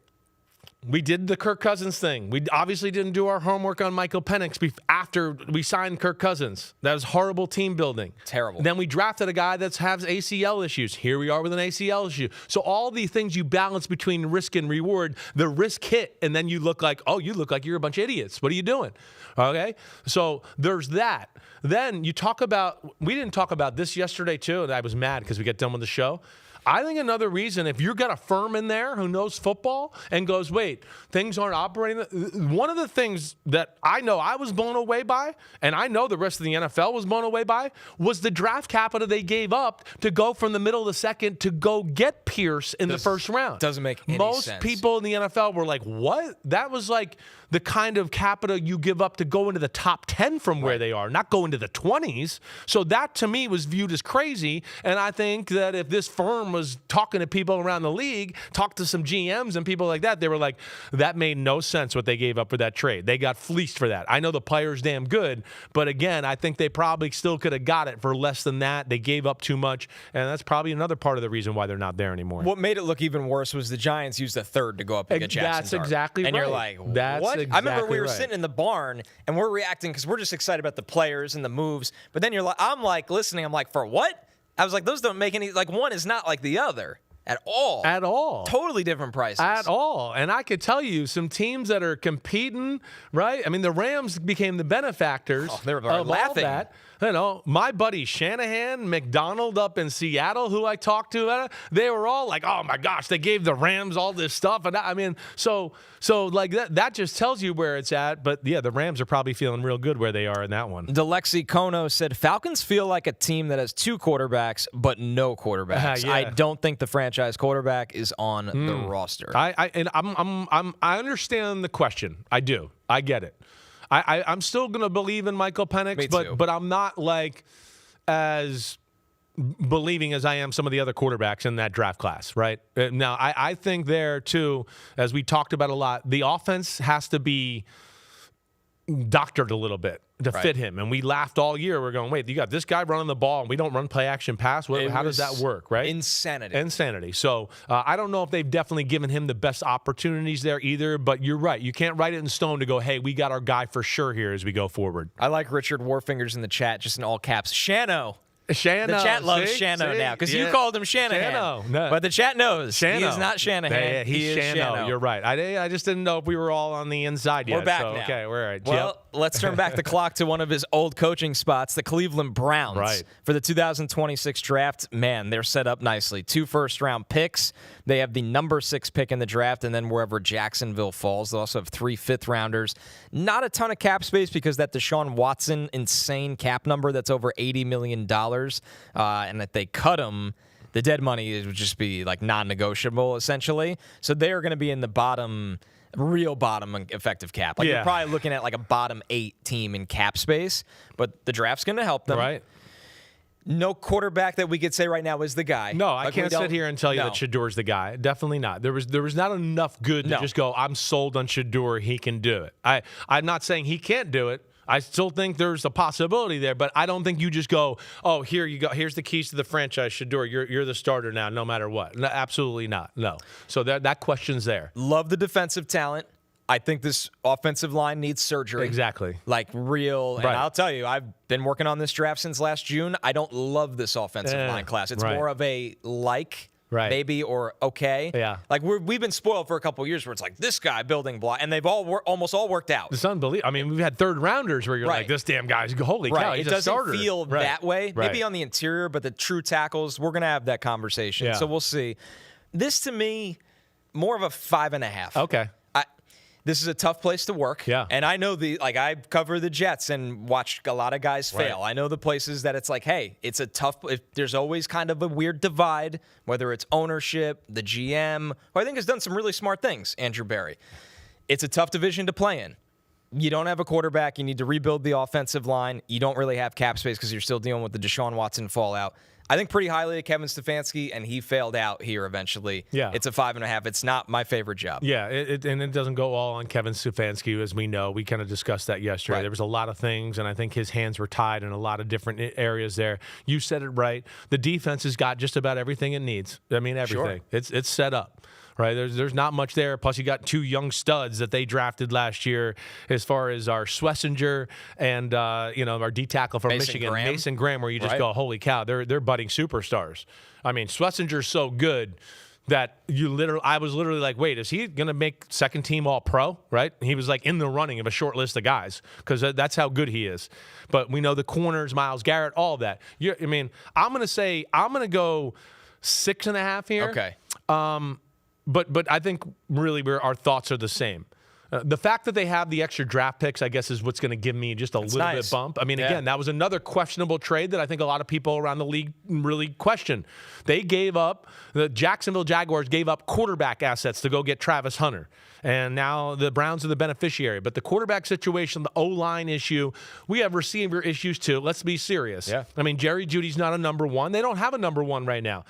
S1: We did the Kirk Cousins thing. We obviously didn't do our homework on Michael Penix after we signed Kirk Cousins. That was horrible team building.
S2: Terrible.
S1: Then we drafted a guy that has ACL issues. Here we are with an ACL issue. So all these things you balance between risk and reward. The risk hit, and then you look like you're a bunch of idiots. What are you doing? Okay? So there's that. Then you talk about, we didn't talk about this yesterday too, and I was mad because we got done with the show. I think another reason, if you've got a firm in there who knows football and goes, wait, things aren't operating. One of the things that I know I was blown away by, and I know the rest of the NFL was blown away by, was the draft capital they gave up to go from the middle of the second to go get Pierce in the first round.
S2: Doesn't make any
S1: Most
S2: sense.
S1: people in the NFL were like, what? That was like the kind of capital you give up to go into the top 10 from where they are, not go into the 20s. So that, to me, was viewed as crazy. And I think that if this firm was talking to people around the league, talked to some GMs and people like that, they were like, that made no sense what they gave up for that trade. They got fleeced for that. I know the player's damn good, but again, I think they probably still could have got it for less than that. They gave up too much, and that's probably another part of the reason why they're not there anymore.
S2: What made it look even worse was the Giants used a third to go up and get Jackson
S1: That's
S2: Dart.
S1: exactly
S2: and
S1: right.
S2: you're like, what?
S1: That's
S2: I remember we were
S1: right.
S2: sitting in the barn and we're reacting because we're just excited about the players and the moves. But then I'm like listening. I'm like, for what? I was like, those don't make any. Like, one is not like the other at all.
S1: At all.
S2: Totally different prices.
S1: At all. And I could tell you some teams that are competing, right? I mean, the Rams became the benefactors
S2: they were
S1: of
S2: laughing.
S1: all that. You know, my buddy Shanahan, McDonald up in Seattle, who I talked to, they were all like, oh my gosh, they gave the Rams all this stuff. And I mean, so like that just tells you where it's at. But yeah, the Rams are probably feeling real good where they are in that one.
S2: Delexi Kono said, Falcons feel like a team that has 2 quarterbacks, but no quarterbacks.
S1: Yeah.
S2: I don't think the franchise quarterback is on the roster.
S1: I understand the question. I do. I get it. I'm still going to believe in Michael Penix,
S2: Me too.
S1: but I'm not like as believing as I am some of the other quarterbacks in that draft class, right? Now, I think there, too, as we talked about a lot, the offense has to be doctored a little bit to fit him. And we laughed all year. We're going, wait, you got this guy running the ball, and we don't run play action pass? How does that work, right?
S2: Insanity.
S1: So I don't know if they've definitely given him the best opportunities there either, but you're right. You can't write it in stone to go, hey, we got our guy for sure here as we go forward.
S2: I like Richard Warfingers in the chat, just in all caps. Shano.
S1: Shano.
S2: The chat loves
S1: see?
S2: Shano now because you called him Shanahan.
S1: Shano. No.
S2: But the chat knows he is not Shanahan.
S1: He's
S2: he is Shano.
S1: You're right. I just didn't know if we were all on the inside yet.
S2: We're back
S1: so,
S2: now.
S1: Okay, we're all right.
S2: Well, let's turn back the clock to one of his old coaching spots, the Cleveland Browns.
S1: Right.
S2: For the 2026 draft, man, they're set up nicely. 2 first-round picks. They have the number 6 pick in the draft, and then wherever Jacksonville falls, they also have 3 fifth-rounders. Not a ton of cap space because that Deshaun Watson insane cap number that's over $80 million. And if they cut him, the dead money would just be like non-negotiable, essentially. So they're going to be in the real bottom effective cap. Like you're probably looking at like a bottom 8 team in cap space, but the draft's going to help them.
S1: Right.
S2: No quarterback that we could say right now is the guy.
S1: No, I can't sit here and tell you that Shador's the guy. Definitely not. There was not enough good to just go, I'm sold on Shador. He can do it. I'm not saying he can't do it. I still think there's a possibility there, but I don't think you just go, oh, here you go. Here's the keys to the franchise, Shador. You're the starter now, no matter what. No, absolutely not. No. So that question's there.
S2: Love the defensive talent. I think this offensive line needs surgery.
S1: Exactly.
S2: Like real. And
S1: Right.
S2: I'll tell you, I've been working on this draft since last June. I don't love this offensive line class. It's more of a maybe, or okay.
S1: Yeah.
S2: Like we've been spoiled for a couple of years where it's like this guy building block, and they've almost all worked out.
S1: It's unbelievable. I mean, we've had third rounders where you're like, this damn guy's holy cow, he's
S2: it
S1: a
S2: doesn't
S1: starter.
S2: feel that way.
S1: Right.
S2: Maybe on the interior, but the true tackles, we're gonna have that conversation.
S1: Yeah.
S2: So we'll see. This to me, more of a 5.5.
S1: Okay.
S2: this is a tough place to work.
S1: Yeah.
S2: And I know I cover the Jets and watch a lot of guys fail.
S1: Right.
S2: I know the places that it's like, hey, it's a tough, there's always kind of a weird divide, whether it's ownership, the GM, who I think has done some really smart things, Andrew Berry. It's a tough division to play in. You don't have a quarterback. You need to rebuild the offensive line. You don't really have cap space because you're still dealing with the Deshaun Watson fallout. I think pretty highly of Kevin Stefanski, and he failed out here eventually.
S1: Yeah.
S2: It's a 5.5. It's not my favorite job.
S1: Yeah, and it doesn't go all on Kevin Stefanski, as we know. We kind of discussed that yesterday.
S2: Right.
S1: There was a lot of things, and I think his hands were tied in a lot of different areas there. You said it right. The defense has got just about everything it needs. I mean, everything.
S2: Sure.
S1: It's set up. Right, there's not much there. Plus, you got two young studs that they drafted last year, as far as our Schlesinger and our D tackle from Michigan, Mason Graham, where you just go, holy cow, they're budding superstars. I mean, Schlesinger's so good that I was literally like, wait, is he going to make second team All Pro? Right? He was like in the running of a short list of guys because that's how good he is. But we know the corners, Myles Garrett, all that. I'm going to go 6.5 here.
S2: Okay.
S1: But I think really our thoughts are the same. The fact that they have the extra draft picks, I guess, is what's going to give me just a little bit bump. I mean, again, that was another questionable trade that I think a lot of people around the league really question. They gave up, the Jacksonville Jaguars gave up quarterback assets to go get Travis Hunter. And now the Browns are the beneficiary. But the quarterback situation, the O-line issue, we have receiver issues too. Let's be serious.
S2: Yeah.
S1: I mean, Jerry Jeudy's not a number one. They don't have a number one right now.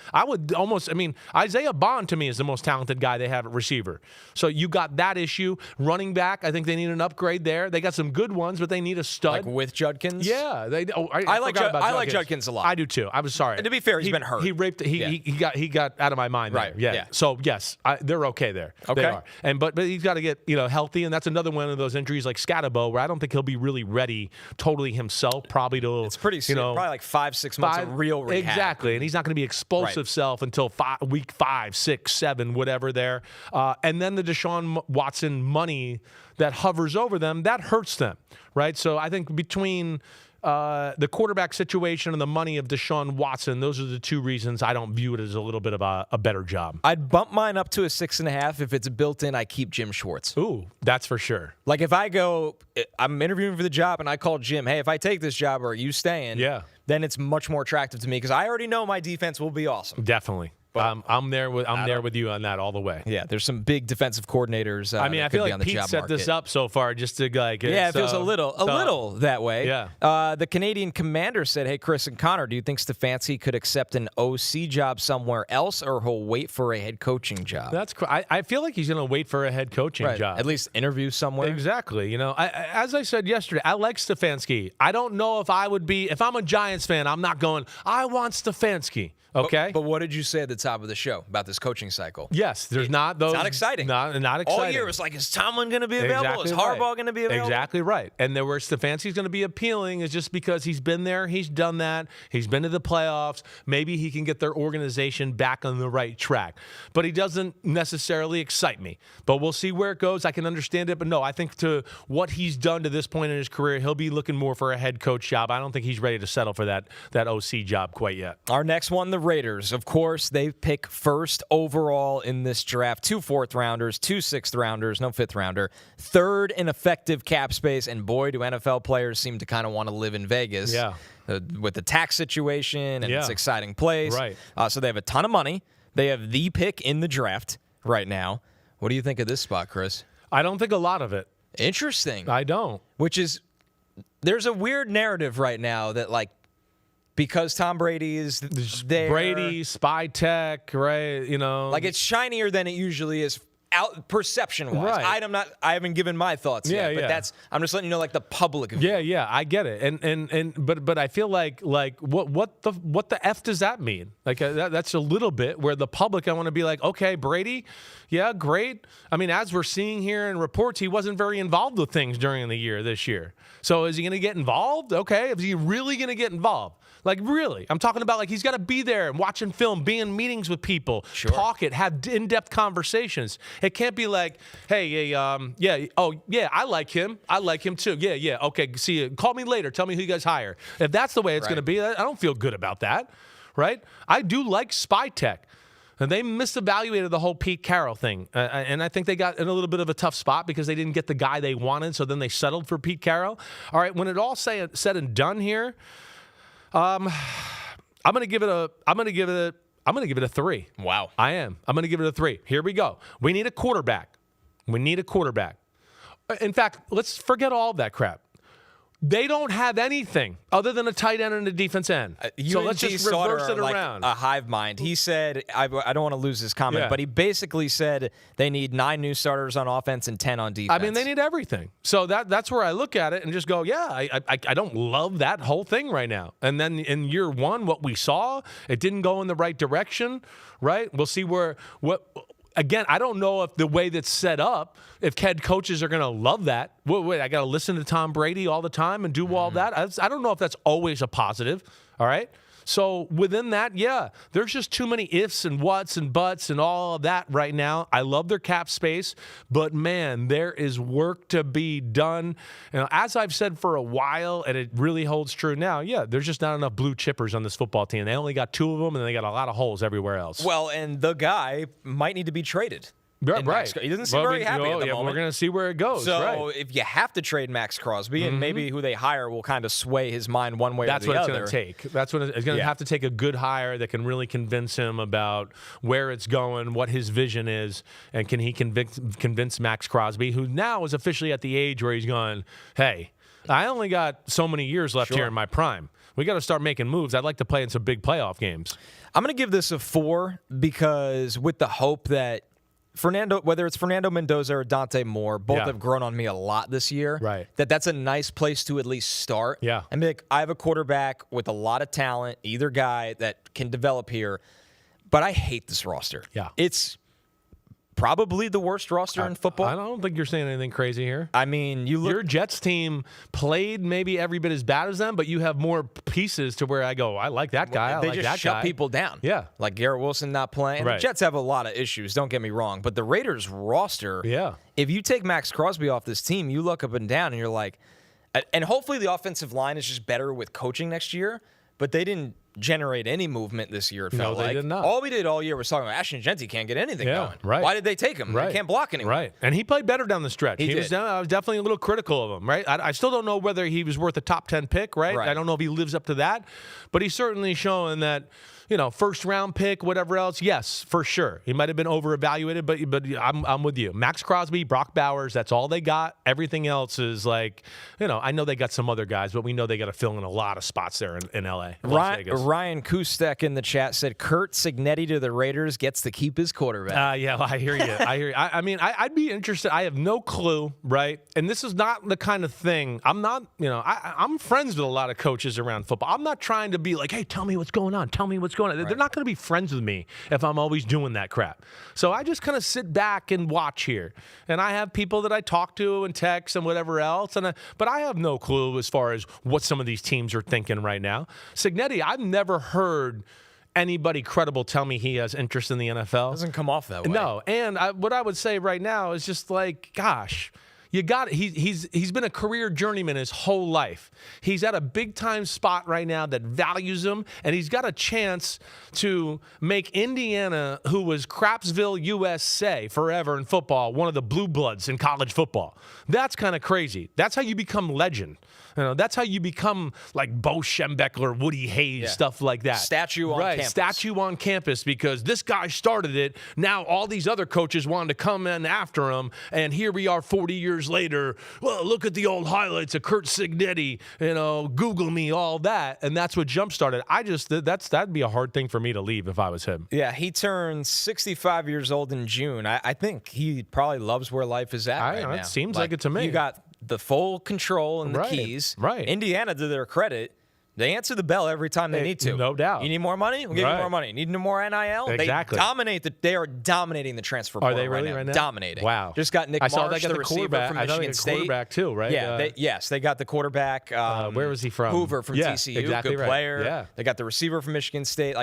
S1: Isaiah Bond to me is the most talented guy they have at receiver. So you got that issue. Running back, I think they need an upgrade there. They got some good ones, but they need a stud.
S2: Like with Judkins?
S1: Yeah.
S2: I like Judkins a lot.
S1: I do too. I was sorry.
S2: And to be fair, he's been hurt.
S1: He got out of my mind
S2: right.
S1: there. Yeah. So, yes, they're okay there.
S2: Okay.
S1: They are. But he's got to get healthy, and that's another one of those injuries like Scatabo, where I don't think he'll be really ready totally himself. Probably to
S2: it's pretty soon, probably like 5-6 months of real rehab.
S1: Exactly, and he's not going to be explosive self until week 5, 6, 7, whatever there. And then the Deshaun Watson money that hovers over them, that hurts them, right? So I think between the quarterback situation and the money of Deshaun Watson, those are the two reasons I don't view it as a little bit of a better job.
S2: I'd bump mine up to a 6.5 if it's built in. I keep Jim Schwartz.
S1: Ooh, that's for sure.
S2: Like if I'm interviewing for the job and I call Jim, hey, if I take this job, are you staying?
S1: Yeah.
S2: Then it's much more attractive to me because I already know my defense will be awesome.
S1: Definitely. I'm there with you on that all the way.
S2: Yeah, there's some big defensive coordinators.
S1: I feel like Pete set this up so far just to like.
S2: Yeah, it feels a little that way.
S1: Yeah.
S2: The Canadian Commander said, "Hey, Chris and Connor, do you think Stefanski could accept an OC job somewhere else, or he'll wait for a head coaching job?"
S1: I feel like he's going to wait for a head coaching job.
S2: At least interview somewhere.
S1: Exactly. As I said yesterday, I like Stefanski. I don't know if I would be if I'm a Giants fan. I'm not going. I want Stefanski. Okay.
S2: But what did you say at the top of the show about this coaching cycle?
S1: Yes, there's not those.
S2: It's not exciting.
S1: Not exciting.
S2: All year it's like, is Tomlin going to be available?
S1: Exactly
S2: is Harbaugh going to be available?
S1: Exactly right. And there where Stefanski's going to be appealing is just because he's been there, he's done that, he's been to the playoffs. Maybe he can get their organization back on the right track. But he doesn't necessarily excite me. But we'll see where it goes. I can understand it. But no, I think to what he's done to this point in his career, he'll be looking more for a head coach job. I don't think he's ready to settle for that OC job quite yet.
S2: Our next one, the Raiders. Of course, they pick first overall in this draft. 2 4th-rounders, 2 6th-rounders, no 5th-rounder. Third in effective cap space, and boy, do NFL players seem to kind of want to live in Vegas.
S1: Yeah.
S2: With the tax situation and its exciting place.
S1: Right.
S2: So they have a ton of money. They have the pick in the draft right now. What do you think of this spot, Chris?
S1: I don't think a lot of it.
S2: Interesting.
S1: I don't.
S2: Which is, there's a weird narrative right now that, like, because Tom Brady is there.
S1: Brady, spy tech, right?
S2: Like it's shinier than it usually is out perception-wise.
S1: Right.
S2: I haven't given my thoughts yet, but I'm just letting you know, like the public view.
S1: Yeah, I get it. But I feel like what the F does that mean? Like that's a little bit where the public, I want to be like, okay, Brady, yeah, great. I mean, as we're seeing here in reports, he wasn't very involved with things during the year this year. So is he going to get involved? Okay, is he really going to get involved? Like, really? I'm talking about, like, he's got to be there and watching film, be in meetings with people, talk it, have in-depth conversations. It can't be like, hey, I like him. I like him too. Yeah, okay, see you. Call me later. Tell me who you guys hire. If that's the way it's going to be, I don't feel good about that, right? I do like spy tech. And they misevaluated the whole Pete Carroll thing. And I think they got in a little bit of a tough spot because they didn't get the guy they wanted, so then they settled for Pete Carroll. All right, when it all said and done here, I'm going to give it a 3.
S2: Wow.
S1: I am. I'm going to give it a 3. Here we go. We need a quarterback. In fact, let's forget all of that crap. They don't have anything other than a tight end and a defense end. So let's just reverse it around.
S2: Like a hive mind. He said, I don't want to lose his comment, but he basically said they need 9 new starters on offense and 10 on defense.
S1: I mean, they need everything. So that's where I look at it and just go, I don't love that whole thing right now. And then in year 1, what we saw, it didn't go in the right direction, right? We'll see Again, I don't know if the way that's set up, if head coaches are going to love that. Wait, I got to listen to Tom Brady all the time and do all that? I don't know if that's always a positive, all right? So within that, there's just too many ifs and whats and buts and all of that right now. I love their cap space, but, man, there is work to be done. As I've said for a while, and it really holds true now, there's just not enough blue chippers on this football team. They only got 2 of them, and they got a lot of holes everywhere else.
S2: Well, and the guy might need to be traded.
S1: Right.
S2: He doesn't seem very happy at the moment.
S1: We're going to see where it goes.
S2: So if you have to trade Max Crosby, and maybe who they hire will kind of sway his mind one way or the other.
S1: That's what it's going to take. That's what it's going to have to take, a good hire that can really convince him about where it's going, what his vision is, and can he convince Max Crosby, who now is officially at the age where he's going, hey, I only got so many years left here in my prime. We got to start making moves. I'd like to play in some big playoff games. I'm
S2: going to give this a 4 because with the hope that whether it's Fernando Mendoza or Dante Moore, both have grown on me a lot this year.
S1: Right.
S2: That's a nice place to at least start.
S1: Yeah.
S2: And be like, I have a quarterback with a lot of talent, either guy that can develop here, but I hate this roster.
S1: Yeah.
S2: It's probably the worst roster in football.
S1: I don't think you're saying anything crazy here.
S2: I mean,
S1: your Jets team played maybe every bit as bad as them, but you have more pieces to where I go, I like that guy.
S2: They just shut people down.
S1: Yeah.
S2: Like Garrett Wilson not playing.
S1: Right.
S2: The Jets have a lot of issues, don't get me wrong, but the Raiders roster, if you take Max Crosby off this team, you look up and down and you're like, and hopefully the offensive line is just better with coaching next year, but they didn't generate any movement this year, it felt like.
S1: They did not.
S2: All we did all year was talking about Ashton Genty can't get anything going.
S1: Right.
S2: Why did they take him?
S1: Right.
S2: They can't block anyone.
S1: Right. And he played better down the stretch.
S2: I
S1: was definitely a little critical of him, right? I still don't know whether he was worth a top 10 pick, right? I don't know if he lives up to that, but he's certainly showing that, first round pick, whatever else. Yes, for sure. He might have been over-evaluated, but I'm with you. Max Crosby, Brock Bowers, that's all they got. Everything else is like, I know they got some other guys, but we know they got to fill in a lot of spots there in L.A.
S2: Ryan Kustek in the chat said Kurt Signetti to the Raiders gets to keep his quarterback.
S1: Well, I hear you. I mean, I'd be interested. I have no clue, right? And this is not the kind of thing. I'm not, I'm friends with a lot of coaches around football. I'm not trying to be like, hey, tell me what's going on. Tell me what's going on. Right. They're not going to be friends with me if I'm always doing that crap. So I just kind of sit back and watch here. And I have people that I talk to and text and whatever else. But I have no clue as far as what some of these teams are thinking right now. Signetti, I've never heard anybody credible tell me he has interest in the NFL.
S2: Doesn't come off that way.
S1: No. And what I would say right now is just like, gosh, he's been a career journeyman his whole life. He's at a big-time spot right now that values him, and he's got a chance to make Indiana, who was Crapsville, USA forever in football, one of the blue bloods in college football. That's kind of crazy. That's how you become legend. That's how you become like Bo Schembechler, Woody Hayes, stuff like that.
S2: Statue on campus.
S1: Statue on campus because this guy started it. Now all these other coaches wanted to come in after him, and here we are 40 years later. Well, look at the old highlights of Kurt Signetti. Google me, all that, and that's what jump-started. That'd be a hard thing for me to leave if I was him.
S2: Yeah, he turned 65 years old in June. I think he probably loves where life is at right now.
S1: It seems like it to me.
S2: You got the full control and the keys.
S1: Right.
S2: Indiana, to their credit, they answer the bell every time they need to.
S1: No doubt.
S2: You need more money? We'll give you more money. Need more NIL?
S1: Exactly.
S2: They are dominating the transfer portal.
S1: Are they really right now?
S2: Dominating.
S1: Wow.
S2: Just got Nick Marsh,
S1: I saw they got
S2: the receiver from Michigan State.
S1: Quarterback too, right?
S2: Yeah. They got the quarterback.
S1: Where was he from?
S2: Hoover from TCU.
S1: Exactly
S2: Good player.
S1: Yeah.
S2: They got the receiver from Michigan State.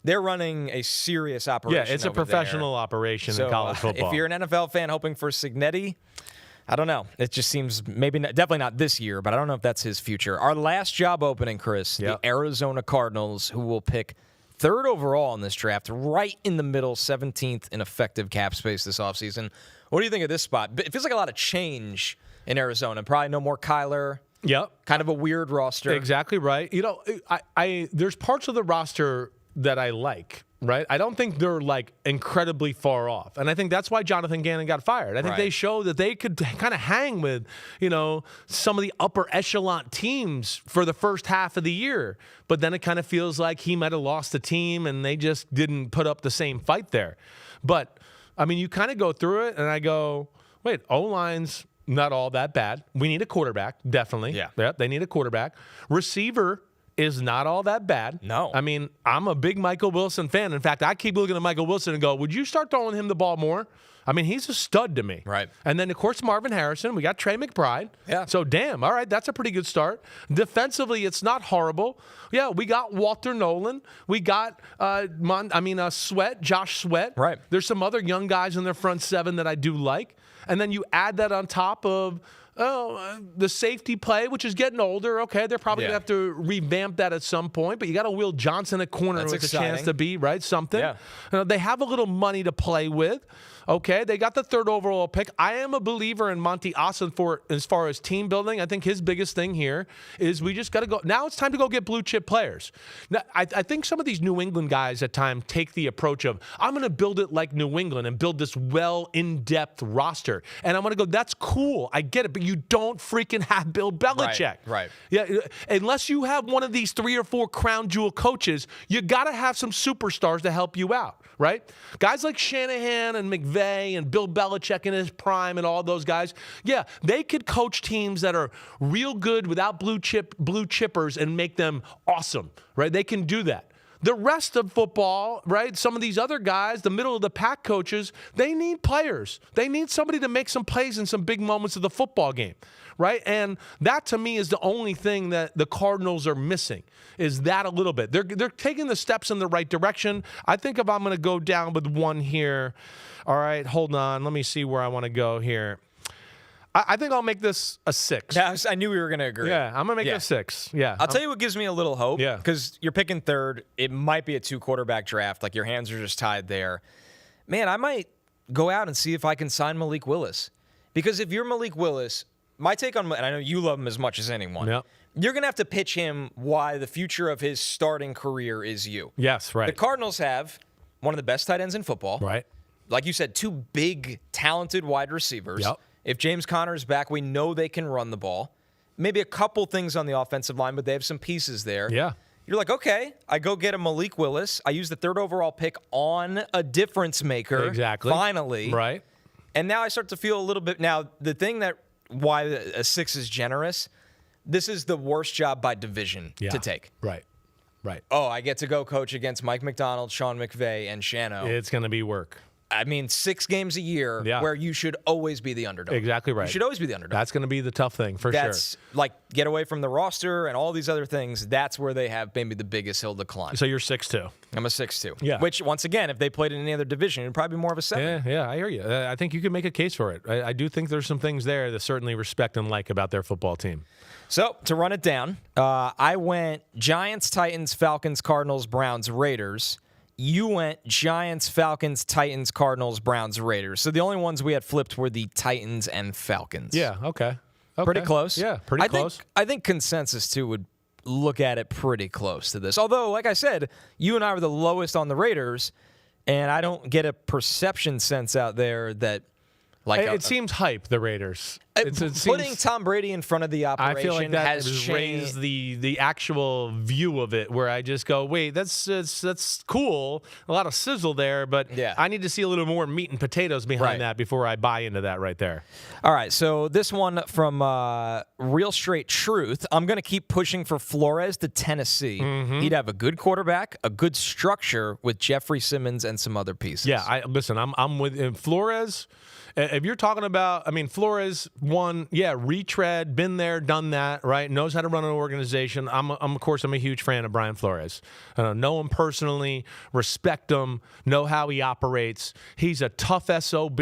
S2: They're running a serious operation.
S1: Yeah, it's a professional operation in college football.
S2: If you're an NFL fan hoping for Signetti, I don't know. It just seems definitely not this year, but I don't know if that's his future. Our last job opening, Chris, the Arizona Cardinals, who will pick 3rd overall in this draft, right in the middle, 17th in effective cap space this offseason. What do you think of this spot? It feels like a lot of change in Arizona. Probably no more Kyler.
S1: Yep.
S2: Kind of a weird roster.
S1: Exactly right. You know, I there's parts of the roster that I like, right? I don't think they're like incredibly far off. And I think that's why Jonathan Gannon got fired. I think they show that they could kind of hang with, you know, some of the upper echelon teams for the first half of the year. But then it kind of feels like he might have lost the team and they just didn't put up the same fight there. But, I mean, you kind of go through it and I go, wait, O-line's not all that bad. We need a quarterback, definitely. Yeah, they need a quarterback. Receiver is not all that bad.
S2: No.
S1: I mean, I'm a big Michael Wilson fan. In fact, I keep looking at Michael Wilson and go, would you start throwing him the ball more? I mean, he's a stud to me.
S2: Right.
S1: And then, of course, Marvin Harrison. We got Trey McBride.
S2: Yeah.
S1: So, damn, all right, that's a pretty good start. Defensively, it's not horrible. Yeah, we got Walter Nolan. We got, Sweat, Josh Sweat.
S2: Right.
S1: There's some other young guys in their front seven that I do like. And then you add that on top of the safety play, which is getting older. Okay, they're probably going to have to revamp that at some point. But you got a Will Johnson at corner with a chance to be, right, something. Yeah. They have a little money to play with. Okay, they got the 3rd overall pick. I am a believer in Monty Ossenfort as far as team building. I think his biggest thing here is we just got to go. Now it's time to go get blue chip players. Now, I think some of these New England guys at times take the approach of, I'm going to build it like New England and build this well in-depth roster. And I'm going to go, that's cool. I get it. But you don't freaking have Bill Belichick.
S2: Right.
S1: Yeah. Unless you have one of these 3 or 4 crown jewel coaches, you got to have some superstars to help you out. Right? Guys like Shanahan and McVay and Bill Belichick in his prime and all those guys, yeah, they could coach teams that are real good without blue chippers and make them awesome, right? They can do that. The rest of football, right, some of these other guys, the middle of the pack coaches, they need players. They need somebody to make some plays in some big moments of the football game, right? And that, to me, is the only thing that the Cardinals are missing, is that a little bit. They're taking the steps in the right direction. I think if I'm going to go down with one here, all right, hold on. Let me see where I want to go here. I think I'll make this a 6.
S2: Yeah, I knew we were going to agree.
S1: Yeah, I'm going to make it a 6. Yeah.
S2: I'll tell you what gives me a little hope.
S1: Yeah.
S2: Because you're picking 3rd. It might be a 2-quarterback draft. Like, your hands are just tied there. Man, I might go out and see if I can sign Malik Willis. Because if you're Malik Willis, my take on, and I know you love him as much as anyone, you're going to have to pitch him why the future of his starting career is you.
S1: Yes, right.
S2: The Cardinals have one of the best tight ends in football.
S1: Right.
S2: Like you said, 2 big, talented wide receivers.
S1: Yep.
S2: If James Conner is back, we know they can run the ball. Maybe a couple things on the offensive line, but they have some pieces there.
S1: Yeah.
S2: You're like, okay, I go get a Malik Willis. I use the 3rd overall pick on a difference maker.
S1: Exactly.
S2: Finally.
S1: Right.
S2: And now I start to feel a little bit. Now, the thing that why a 6 is generous, this is the worst job by division to take.
S1: Right. Right.
S2: Oh, I get to go coach against Mike McDonald, Sean McVay, and Shano.
S1: It's going to be work.
S2: I mean, 6 games a year where you should always be the underdog.
S1: Exactly right.
S2: You should always be the underdog.
S1: That's going to be the tough thing, for sure.
S2: That's like get away from the roster and all these other things. That's where they have maybe the biggest hill to climb.
S1: So you're 6-2.
S2: I'm a 6-2.
S1: Yeah.
S2: Which, once again, if they played in any other division, it'd probably be more of a 7.
S1: Yeah, I hear you. I think you can make a case for it. I do think there's some things there that certainly respect and like about their football team.
S2: So, to run it down, I went Giants, Titans, Falcons, Cardinals, Browns, Raiders. You went Giants, Falcons, Titans, Cardinals, Browns, Raiders. So the only ones we had flipped were the Titans and Falcons.
S1: Yeah, okay.
S2: Pretty close.
S1: Yeah, pretty close.
S2: I think consensus, too, would look at it pretty close to this. Although, like I said, you and I were the lowest on the Raiders, and I don't get a perception sense out there that like
S1: it seems hype, the Raiders.
S2: Putting Tom Brady in front of the operation
S1: I feel like that
S2: has
S1: raised the actual view of it, where I just go, wait, that's cool, a lot of sizzle there, but I need to see a little more meat and potatoes behind that before I buy into that right there.
S2: All right, so this one from Real Straight Truth, I'm going to keep pushing for Flores to Tennessee. Mm-hmm. He'd have a good quarterback, a good structure with Jeffrey Simmons and some other pieces.
S1: Yeah, I'm with Flores. If you're talking about, Flores retread, been there, done that, right? Knows how to run an organization. Of course, I'm a huge fan of Brian Flores. Know him personally, respect him, know how he operates. He's a tough SOB.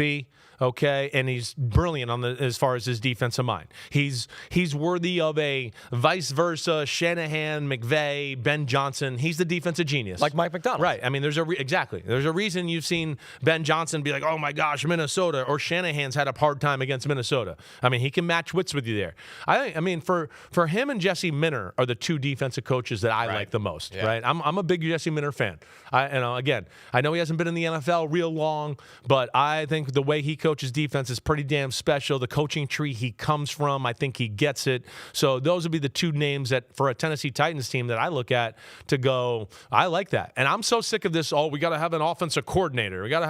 S1: Okay, and he's brilliant as far as his defensive mind. He's worthy of a vice versa Shanahan, McVay, Ben Johnson. He's the defensive genius,
S2: like Mike McDonald.
S1: Right. I mean, there's a reason you've seen Ben Johnson be like, oh my gosh, Minnesota, or Shanahan's had a hard time against Minnesota. I mean, he can match wits with you there. I mean, for him and Jesse Minter are the two defensive coaches that I like the most. Yeah. Right. I'm a big Jesse Minter fan. Again, I know he hasn't been in the NFL real long, but I think the way he coaches defense is pretty damn special. The coaching tree he comes from, I think he gets it. So those would be the two names that for a Tennessee Titans team that I look at to go, I like that. And I'm so sick of this, we got to have an offensive coordinator. I'm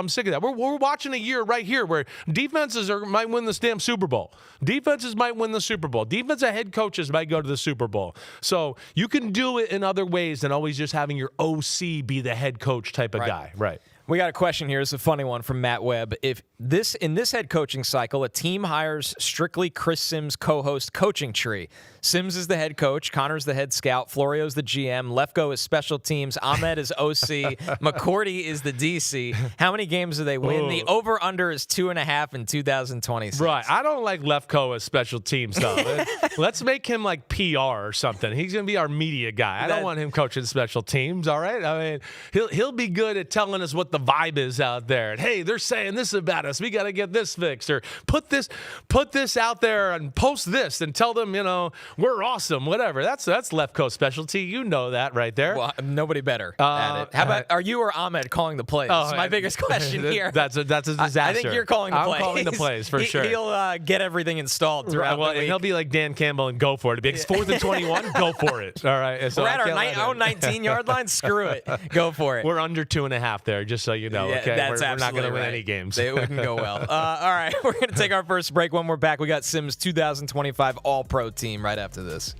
S1: sick of that. We're watching a year right here where defenses might win this damn Super Bowl. Defenses might win the Super Bowl. Defensive head coaches might go to the Super Bowl. So you can do it in other ways than always just having your OC be the head coach type of guy. Right.
S2: We got a question here. It's a funny one from Matt Webb. If in this head coaching cycle, a team hires strictly Chris Simms co-host coaching tree. Simms is the head coach, Connor's the head scout, Florio's the GM, Lefko is special teams, Ahmed is OC, McCourty is the DC. How many games do they win? The over-under is 2.5 in 2026.
S1: Right. I don't like Lefko as special teams, though. Let's make him like PR or something. He's going to be our media guy. I don't want him coaching special teams, all right? I mean, he'll be good at telling us what the vibe is out there. And, hey, they're saying this about us. We got to get this fixed. Or put this out there and post this and tell them, we're awesome, whatever. That's Lefko's specialty. You know that right there.
S2: Well, nobody better at it. How about, are you or Ahmed calling the plays? That's my biggest question here.
S1: That's a disaster.
S2: I think you're calling the plays.
S1: I'm calling the plays for sure.
S2: He'll get everything installed throughout the week.
S1: And he'll be like Dan Campbell and go for it. It'll be 4th and 21, go for it. All right. So
S2: we're at our own 19-yard line. Screw it. Go for it.
S1: We're under 2.5 there, just so you know.
S2: Yeah,
S1: okay,
S2: that's
S1: we're not going to win
S2: right.
S1: any games.
S2: It wouldn't go well. All right, we're going to take our first break. When we're back, we got Simms' 2025 All-Pro team right after this.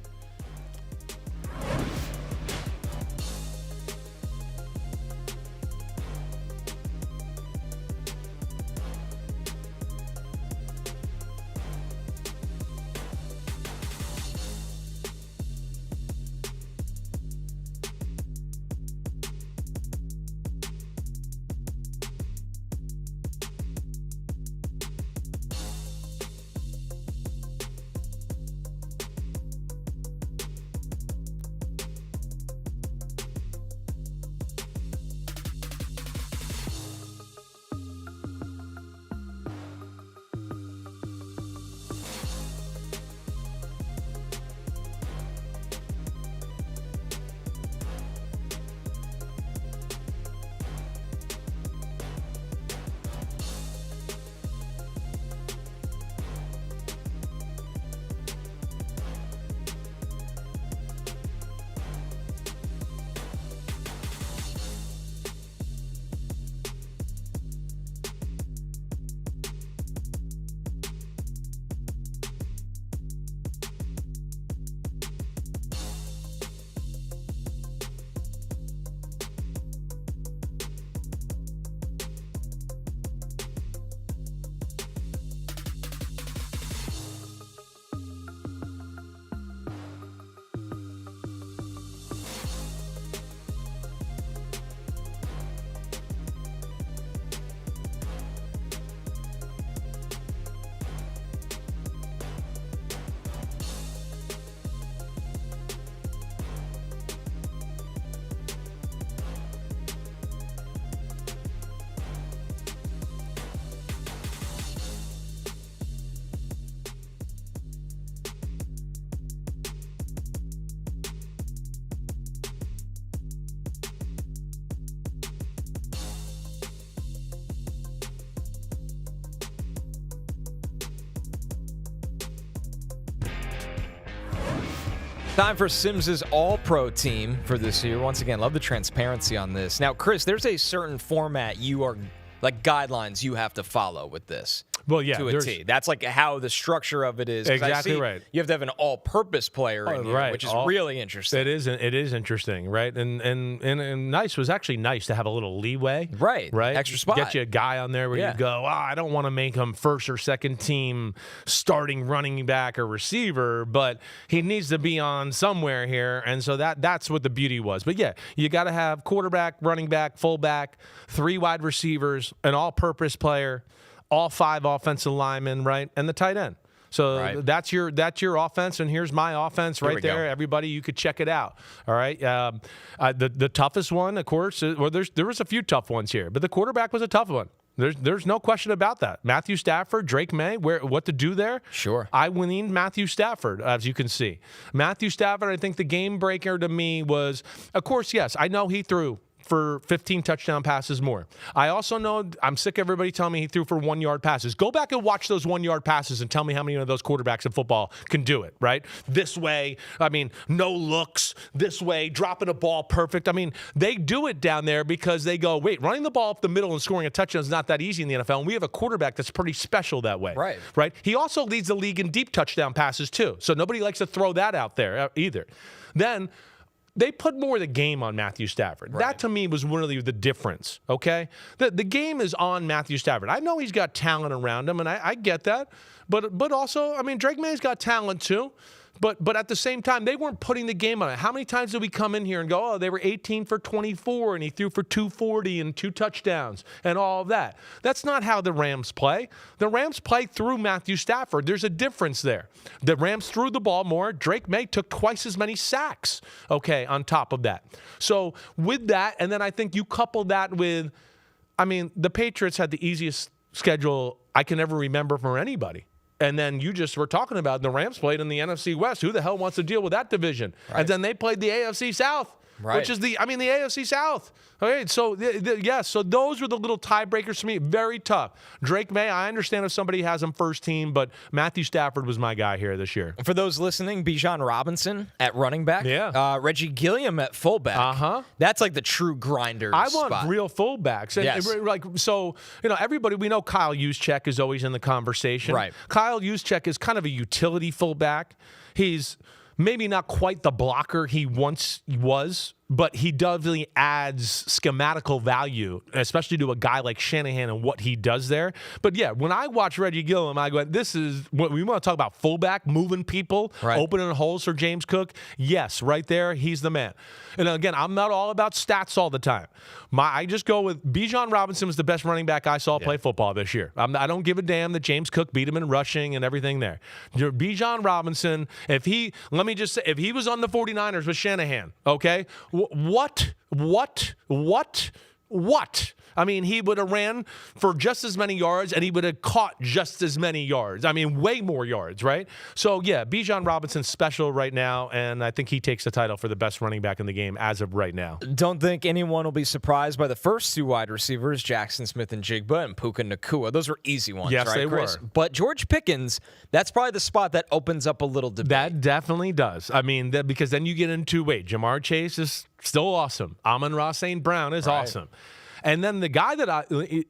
S2: Time for Simms' All-Pro team for this year. Once again, love the transparency on this. Now, Chris, there's a certain format you are, like guidelines you have to follow with this.
S1: Well, yeah,
S2: to a T. That's like how the structure of it is.
S1: Exactly right.
S2: You have to have an all-purpose player in here, which is really interesting.
S1: It is interesting, right? And nice was actually nice to have a little leeway,
S2: right? Extra spot.
S1: Get you a guy on there where you go, I don't want to make him first or second team starting running back or receiver, but he needs to be on somewhere here, and so that's what the beauty was. But yeah, you got to have quarterback, running back, fullback, 3 wide receivers, an all-purpose player, all 5 offensive linemen, right, and the tight end. So that's your offense, and here's my offense right there. Everybody, you could check it out. All right. The toughest one, of course, there was a few tough ones here, but the quarterback was a tough one. There's no question about that. Matthew Stafford, Drake May, what to do there?
S2: Sure.
S1: I leaned Matthew Stafford, as you can see. Matthew Stafford, I think the game breaker to me was, of course, yes, I know he threw for 15 touchdown passes more. I also know, I'm sick of everybody telling me he threw for 1-yard passes. Go back and watch those 1-yard passes and tell me how many of those quarterbacks in football can do it, right? This way, no looks, this way, dropping a ball perfect. They do it down there because they go, wait, running the ball up the middle and scoring a touchdown is not that easy in the NFL, and we have a quarterback that's pretty special that way. Right? He also leads the league in deep touchdown passes too, so nobody likes to throw that out there either. Then they put more of the game on Matthew Stafford. That, to me, was really the difference, okay? The game is on Matthew Stafford. I know he's got talent around him, and I get that. But also, Drake May's got talent too. But at the same time, they weren't putting the game on it. How many times did we come in here and go, they were 18 for 24, and he threw for 240 and 2 touchdowns and all of that? That's not how the Rams play. The Rams play through Matthew Stafford. There's a difference there. The Rams threw the ball more. Drake May took twice as many sacks, okay, on top of that. So with that, and then I think you couple that with, the Patriots had the easiest schedule I can ever remember for anybody. And then you just were talking about the Rams played in the NFC West. Who the hell wants to deal with that division? And then they played the AFC South, which is the AFC South. Okay, so so those were the little tiebreakers for me. Very tough. Drake May, I understand if somebody has him first team, but Matthew Stafford was my guy here this year.
S2: For those listening, Bijan Robinson at running back.
S1: Yeah.
S2: Reggie Gilliam at fullback.
S1: Uh-huh.
S2: That's like the true grinder
S1: I
S2: spot.
S1: want real fullbacks. And everybody, we know Kyle Juszczyk is always in the conversation.
S2: Right.
S1: Kyle Juszczyk is kind of a utility fullback. He's maybe not quite the blocker he once was, but he definitely adds schematical value, especially to a guy like Shanahan and what he does there. But yeah, when I watch Reggie Gilliam, I go, this is what we want to talk about: fullback, moving people, opening holes for James Cook. Yes, right there, he's the man. And again, I'm not all about stats all the time. I just go with Bijan Robinson was the best running back I saw play football this year. I don't give a damn that James Cook beat him in rushing and everything there. Bijan Robinson, if he was on the 49ers with Shanahan, okay, what? He would have ran for just as many yards, and he would have caught just as many yards. Way more yards, right? So, yeah, Bijan Robinson's special right now, and I think he takes the title for the best running back in the game as of right now.
S2: Don't think anyone will be surprised by the first 2 wide receivers, Jackson Smith-Njigba and Puka Nacua. Those were easy ones,
S1: yes,
S2: right,
S1: they
S2: Chris?
S1: were.
S2: But George Pickens, that's probably the spot that opens up a little debate.
S1: That definitely does. Because then you get into, Jamar Chase is still awesome. Amon-Ra St. Brown is awesome. And then the guy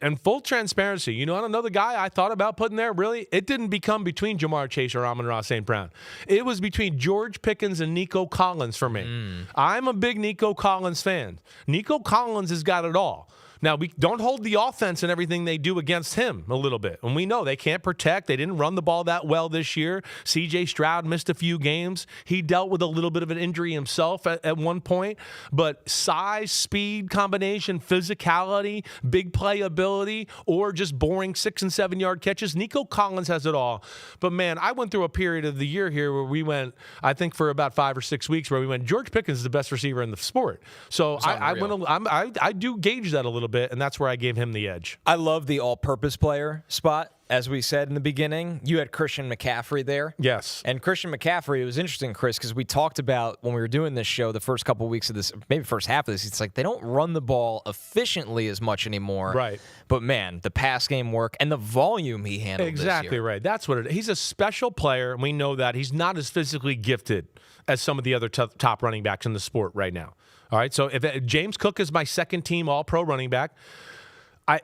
S1: in full transparency, another guy I thought about putting there, really, it didn't become between Jamar Chase or Amon-Ra St. Brown. It was between George Pickens and Nico Collins for me. I'm a big Nico Collins fan. Nico Collins has got it all. Now, we don't hold the offense and everything they do against him a little bit. And we know they can't protect. They didn't run the ball that well this year. C.J. Stroud missed a few games. He dealt with a little bit of an injury himself at one point. But size, speed, combination, physicality, big playability, or just boring 6- and 7-yard catches, Nico Collins has it all. But, man, I went through a period of the year here where we went, I think for about 5 or 6 weeks, where we went, George Pickens is the best receiver in the sport. So I do gauge that a little bit, and that's where I gave him the edge.
S2: I love the all-purpose player spot. As we said in the beginning, you had Christian McCaffrey there.
S1: Yes.
S2: And Christian McCaffrey, it was interesting, Chris, because we talked about when we were doing this show the first couple of weeks of this, maybe first half of this, it's like they don't run the ball efficiently as much anymore.
S1: Right.
S2: But, man, the pass game work and the volume he handled
S1: exactly
S2: this year.
S1: Right. That's what it is. He's a special player, and we know that. He's not as physically gifted as some of the other top running backs in the sport right now. All right, so if James Cook is my second-team All-Pro running back,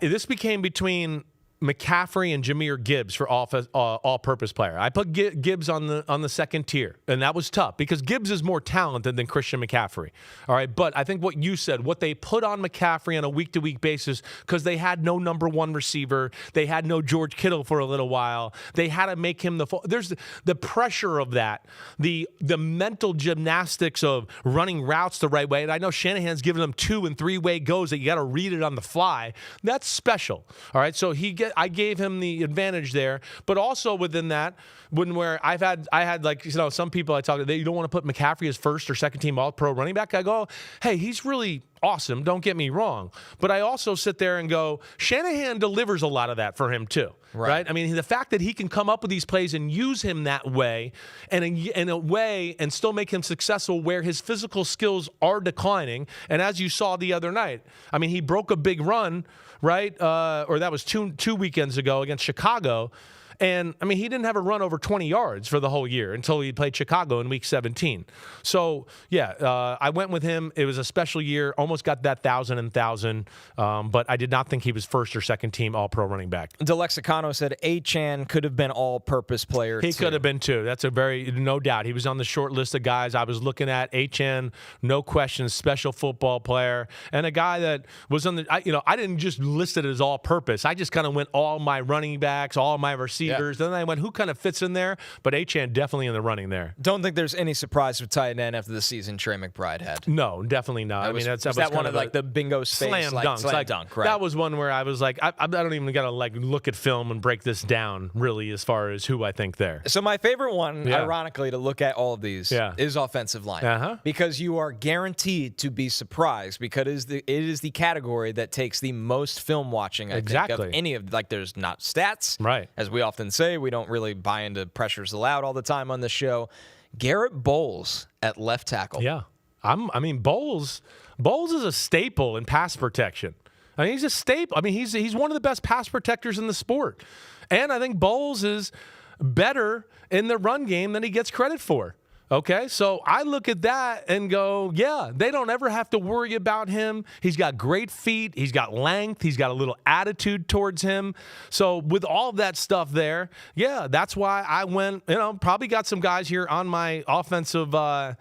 S1: this became between McCaffrey and Jahmyr Gibbs for all-purpose player. I put Gibbs on the second tier, and that was tough because Gibbs is more talented than Christian McCaffrey. All right, but I think what you said, what they put on McCaffrey on a week-to-week basis, because they had no number one receiver, they had no George Kittle for a little while, they had to make him there's the pressure of that, the mental gymnastics of running routes the right way. And I know Shanahan's giving them 2- and 3-way goes that you got to read it on the fly. That's special. All right, so I gave him the advantage there, but also within that, where I had like, some people I talk to, you don't want to put McCaffrey as first or second team All-Pro running back. I go, hey, he's really awesome. Don't get me wrong, but I also sit there and go, Shanahan delivers a lot of that for him too, right? I mean, the fact that he can come up with these plays and use him that way, and in a way, and still make him successful where his physical skills are declining. And as you saw the other night, I mean, he broke a big run. Right? Or that was two weekends ago against Chicago. And, I mean, he didn't have a run over 20 yards for the whole year until he played Chicago in Week 17. So, yeah, I went with him. It was a special year. Almost got that 1,000, but I did not think he was first or second team All-Pro running back.
S2: Delexicano said Achane could have been all-purpose player,
S1: He could have been, too. That's no doubt. He was on the short list of guys I was looking at. Achane, no question, special football player. And a guy that was on the, I didn't just list it as all-purpose. I just kind of went all my running backs, all my receivers. Yeah. Then I went, who kind of fits in there? But Achane definitely in the running there.
S2: Don't think there's any surprise with tight end after the season Trey McBride had.
S1: No, definitely not.
S2: Was that one of like the bingo space
S1: slam dunk, right? That was one where I was like, I don't even got to like look at film and break this down really as far as who I think there.
S2: So my favorite one, ironically, to look at all of these is offensive line, because you are guaranteed to be surprised because it is the category that takes the most film watching. I think of any of there's not stats,
S1: right?
S2: As we often say, we don't really buy into pressures allowed all the time on the show. Garrett Bowles at left tackle.
S1: Yeah. I mean, Bowles is a staple in pass protection. I mean, he's a staple. I mean, he's one of the best pass protectors in the sport. And I think Bowles is better in the run game than he gets credit for. Okay, so I look at that and go, yeah, they don't ever have to worry about him. He's got great feet. He's got length. He's got a little attitude towards him. So with all of that stuff there, yeah, that's why I went, probably got some guys here on my offensive line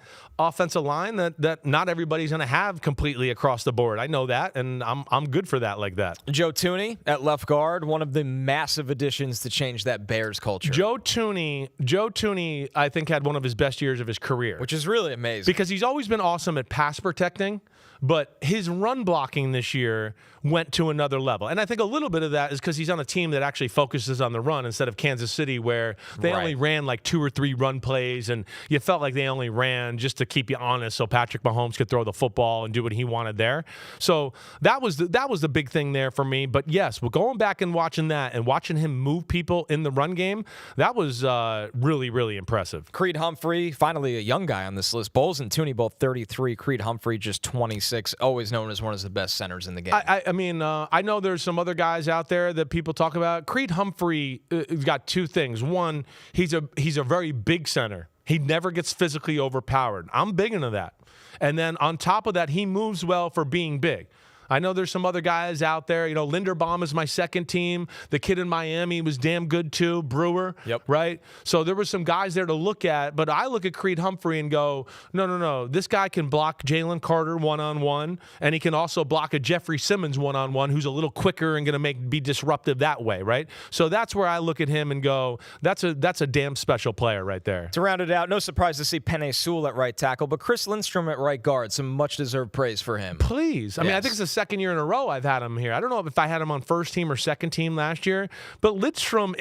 S1: that not everybody's going to have completely across the board. I know that, and I'm good for that like that.
S2: Joe Thuney at left guard, one of the massive additions to change that Bears culture.
S1: Joe Thuney, I think, had one of his best years of his career.
S2: Which is really amazing.
S1: Because he's always been awesome at pass protecting, but his run blocking this year went to another level. And I think a little bit of that is because he's on a team that actually focuses on the run instead of Kansas City, where they only ran like 2 or 3 run plays, and you felt like they only ran just to keep you honest so Patrick Mahomes could throw the football and do what he wanted there. So that was the big thing there for me. But yes, we're going back and watching that and watching him move people in the run game, that was really, really impressive.
S2: Creed Humphrey, finally a young guy on this list. Bowles and Thuney both 33. Creed Humphrey just 26. Always known as one of the best centers in the game.
S1: I know there's some other guys out there that people talk about. Creed Humphrey has got 2 things. One, he's a very big center. He never gets physically overpowered. I'm big into that. And then on top of that, he moves well for being big. I know there's some other guys out there. Linderbaum is my second team. The kid in Miami was damn good too, Brewer.
S2: Yep.
S1: Right? So there were some guys there to look at, but I look at Creed Humphrey and go, no. This guy can block Jalen Carter one-on-one, and he can also block a Jeffrey Simmons one-on-one who's a little quicker and going to be disruptive that way, right? So that's where I look at him and go, that's a damn special player right there.
S2: To round it out, no surprise to see Penei Sewell at right tackle, but Chris Lindstrom at right guard, some much-deserved praise for him.
S1: Please. I mean, I think it's the second year in a row I've had him here. I don't know if I had him on first team or second team last year, but Lidstrom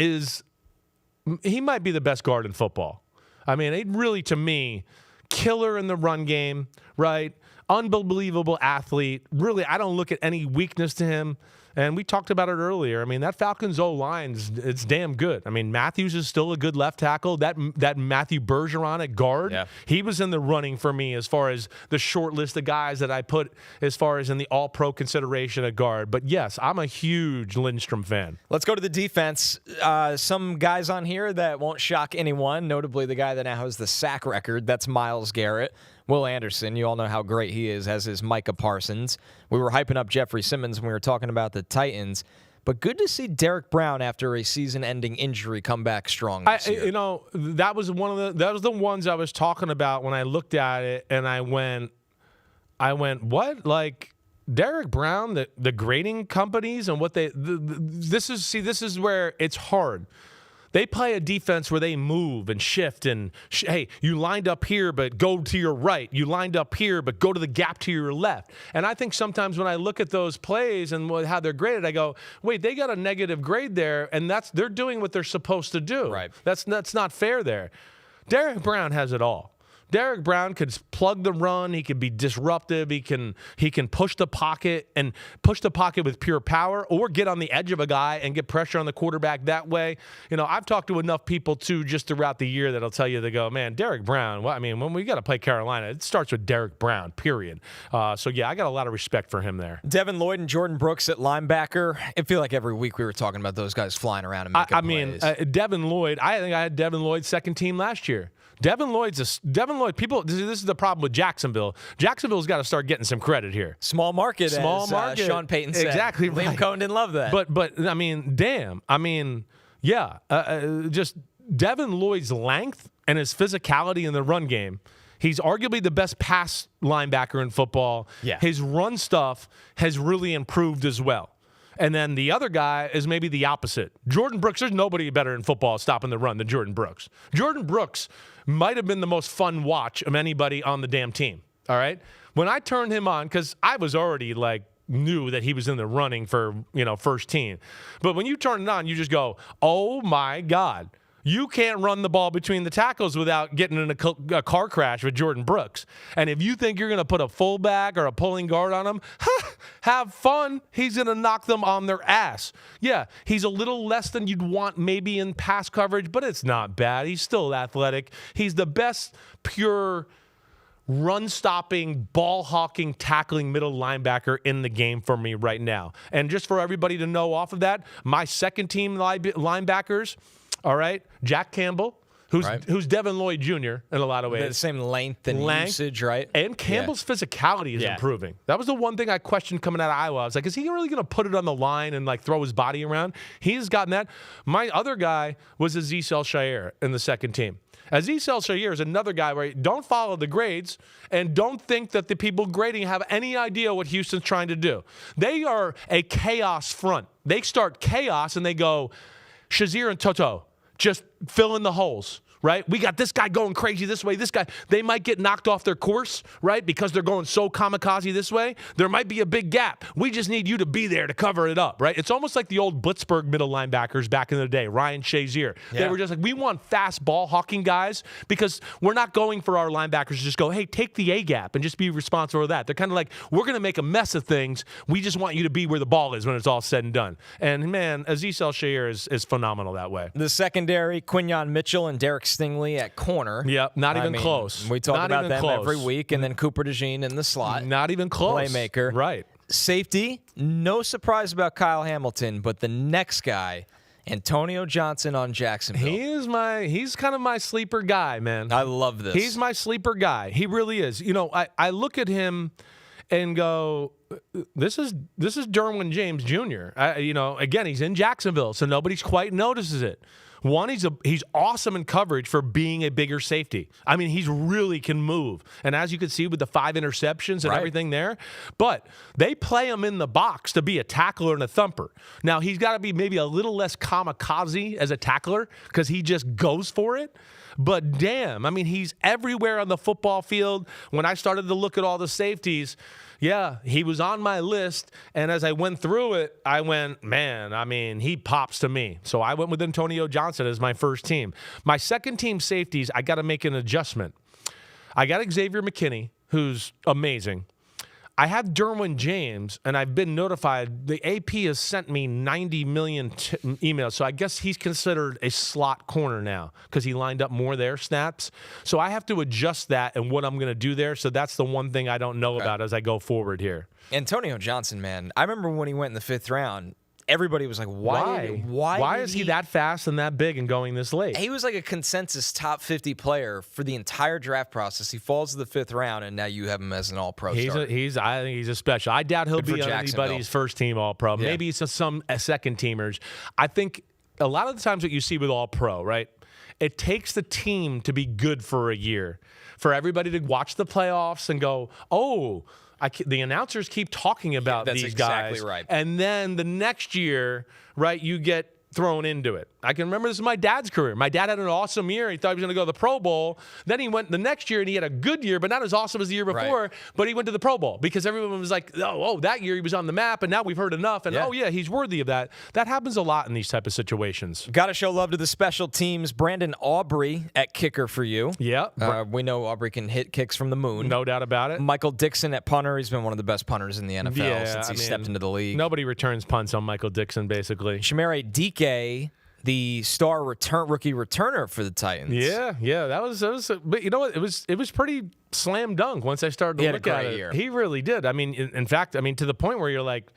S1: he might be the best guard in football. I mean, it really, to me, killer in the run game, right? Unbelievable athlete. Really, I don't look at any weakness to him. And we talked about it earlier. I mean, that Falcons O-line, it's damn good. I mean, Matthews is still a good left tackle. That Matthew Bergeron at guard, he was in the running for me as far as the short list of guys that I put as far as in the all-pro consideration at guard. But, yes, I'm a huge Lindstrom fan.
S2: Let's go to the defense. Some guys on here that won't shock anyone, notably the guy that now has the sack record. That's Myles Garrett. Will Anderson, you all know how great he is, as is Micah Parsons. We were hyping up Jeffrey Simmons when we were talking about the Titans. but good to see Derek Brown after a season-ending injury come back strong this year.
S1: You know, that was the ones I was talking about when I looked at it, and I went, what? Like, Derek Brown, the grading companies and what this is where it's hard. They play a defense where they move and shift and, hey, you lined up here, but go to your right. You lined up here, but go to the gap to your left. And I think sometimes when I look at those plays and how they're graded, I go, wait, they got a negative grade there, and they're doing what they're supposed to do.
S2: Right.
S1: That's not fair there. Derek Brown has it all. Derek Brown could plug the run. He could be disruptive. He can push the pocket with pure power, or get on the edge of a guy and get pressure on the quarterback that way. You know, I've talked to enough people too just throughout the year that'll tell you, they go, man, Derek Brown. Well, I mean, when we got to play Carolina, it starts with Derek Brown. Period. So yeah, I got a lot of respect for him there.
S2: Devin Lloyd and Jordan Brooks at linebacker. I feel like every week we were talking about those guys flying around and making plays.
S1: Devin Lloyd. I think I had Devin Lloyd second team last year. Devin Lloyd. People. This is the problem with Jacksonville. Jacksonville's got to start getting some credit here.
S2: Small market. Sean Payton said.
S1: Exactly.
S2: Liam
S1: Right.
S2: Cohen didn't love that.
S1: But I mean, damn. I mean, yeah. Just Devin Lloyd's length and his physicality in the run game. He's arguably the best pass linebacker in football.
S2: Yeah.
S1: His run stuff has really improved as well. And then the other guy is maybe the opposite. Jordan Brooks, there's nobody better in football stopping the run than Jordan Brooks. Jordan Brooks might have been the most fun watch of anybody on the damn team, all right? When I turned him on, because I was already knew that he was in the running for, first team. But when you turn it on, you just go, oh my God. You can't run the ball between the tackles without getting in a car crash with Jordan Brooks. And if you think you're going to put a fullback or a pulling guard on him, have fun. He's going to knock them on their ass. Yeah, he's a little less than you'd want maybe in pass coverage, but it's not bad. He's still athletic. He's the best pure run-stopping, ball-hawking, tackling middle linebacker in the game for me right now. And just for everybody to know off of that, my second-team linebackers, all right, Jack Campbell, who's Devin Lloyd Jr. in a lot of ways.
S2: The same length and usage, right?
S1: And Campbell's physicality is improving. That was the one thing I questioned coming out of Iowa. I was like, is he really going to put it on the line and throw his body around? He's gotten that. My other guy was Azeez El-Shaair in the second team. Azeez El-Shaair is another guy where don't follow the grades and don't think that the people grading have any idea what Houston's trying to do. They are a chaos front. They start chaos and they go, Shazier and Toto, just fill in the holes, right? We got this guy going crazy this way, this guy. They might get knocked off their course, right, because they're going so kamikaze this way. There might be a big gap. We just need you to be there to cover it up, right? It's almost like the old Blitzburg middle linebackers back in the day, Ryan Shazier. Yeah. They were just like, we want fast ball hawking guys because we're not going for our linebackers to just go, hey, take the A gap and just be responsible for that. They're kind of like, we're going to make a mess of things. We just want you to be where the ball is when it's all said and done. And, man, Azeez El-Shaair is phenomenal that way.
S2: The secondary, Quinyon Mitchell and Derek Stingley at corner.
S1: Yep, not even close.
S2: We talk about them every week, and then Cooper DeJean in the slot.
S1: Not even close.
S2: Playmaker.
S1: Right.
S2: Safety, no surprise about Kyle Hamilton, but the next guy, Antonio Johnson on Jacksonville.
S1: He's kind of my sleeper guy, man.
S2: I love this.
S1: He's my sleeper guy. He really is. I look at him and go, this is Derwin James Jr. Again, he's in Jacksonville, so nobody quite notices it. One, he's awesome in coverage for being a bigger safety. I mean, he really can move. And as you can see with the 5 interceptions and everything there, but they play him in the box to be a tackler and a thumper. Now, he's got to be maybe a little less kamikaze as a tackler because he just goes for it. But damn, I mean, he's everywhere on the football field. When I started to look at all the safeties, yeah, he was on my list. And as I went through it, I went, man, I mean, he pops to me. So I went with Antonio Johnson as my first team. My second team safeties, I got to make an adjustment. I got Xavier McKinney, who's amazing. I have Derwin James, and I've been notified. The AP has sent me 90 million emails, so I guess he's considered a slot corner now because he lined up more their snaps. So I have to adjust that and what I'm going to do there. So that's the one thing I don't know about as I go forward here.
S2: Antonio Johnson, man, I remember when he went in the 5th round, everybody was like,
S1: Why is he that fast and that big and going this late?
S2: He was like a consensus top 50 player for the entire draft process. He falls to the 5th round, and now you have him as an All-Pro starter.
S1: I think he's a special. I doubt he'll be on anybody's first-team All-Pro. Yeah. Maybe it's some second-teamers. I think a lot of the times what you see with All-Pro, right, it takes the team to be good for a year, for everybody to watch the playoffs and go, oh, the announcers keep talking about these guys.
S2: Exactly right.
S1: And then the next year, right, you get thrown into it. I can remember this is my dad's career. My dad had an awesome year. He thought he was going to go to the Pro Bowl. Then he went the next year and he had a good year, but not as awesome as the year before. Right. But he went to the Pro Bowl because everyone was like, oh, that year he was on the map, and now we've heard enough. And he's worthy of that. That happens a lot in these type of situations.
S2: Got to show love to the special teams. Brandon Aubrey at kicker for you.
S1: Yeah.
S2: We know Aubrey can hit kicks from the moon.
S1: No doubt about it.
S2: Michael Dixon at punter. He's been one of the best punters in the NFL since he stepped into the league.
S1: Nobody returns punts on Michael Dixon, basically.
S2: Shamere Dike, the star rookie returner for the Titans.
S1: Yeah, that was. But you know what? It was pretty slam dunk once I started to look at it.
S2: Year.
S1: He really did. I mean, in fact, to the point where you're like,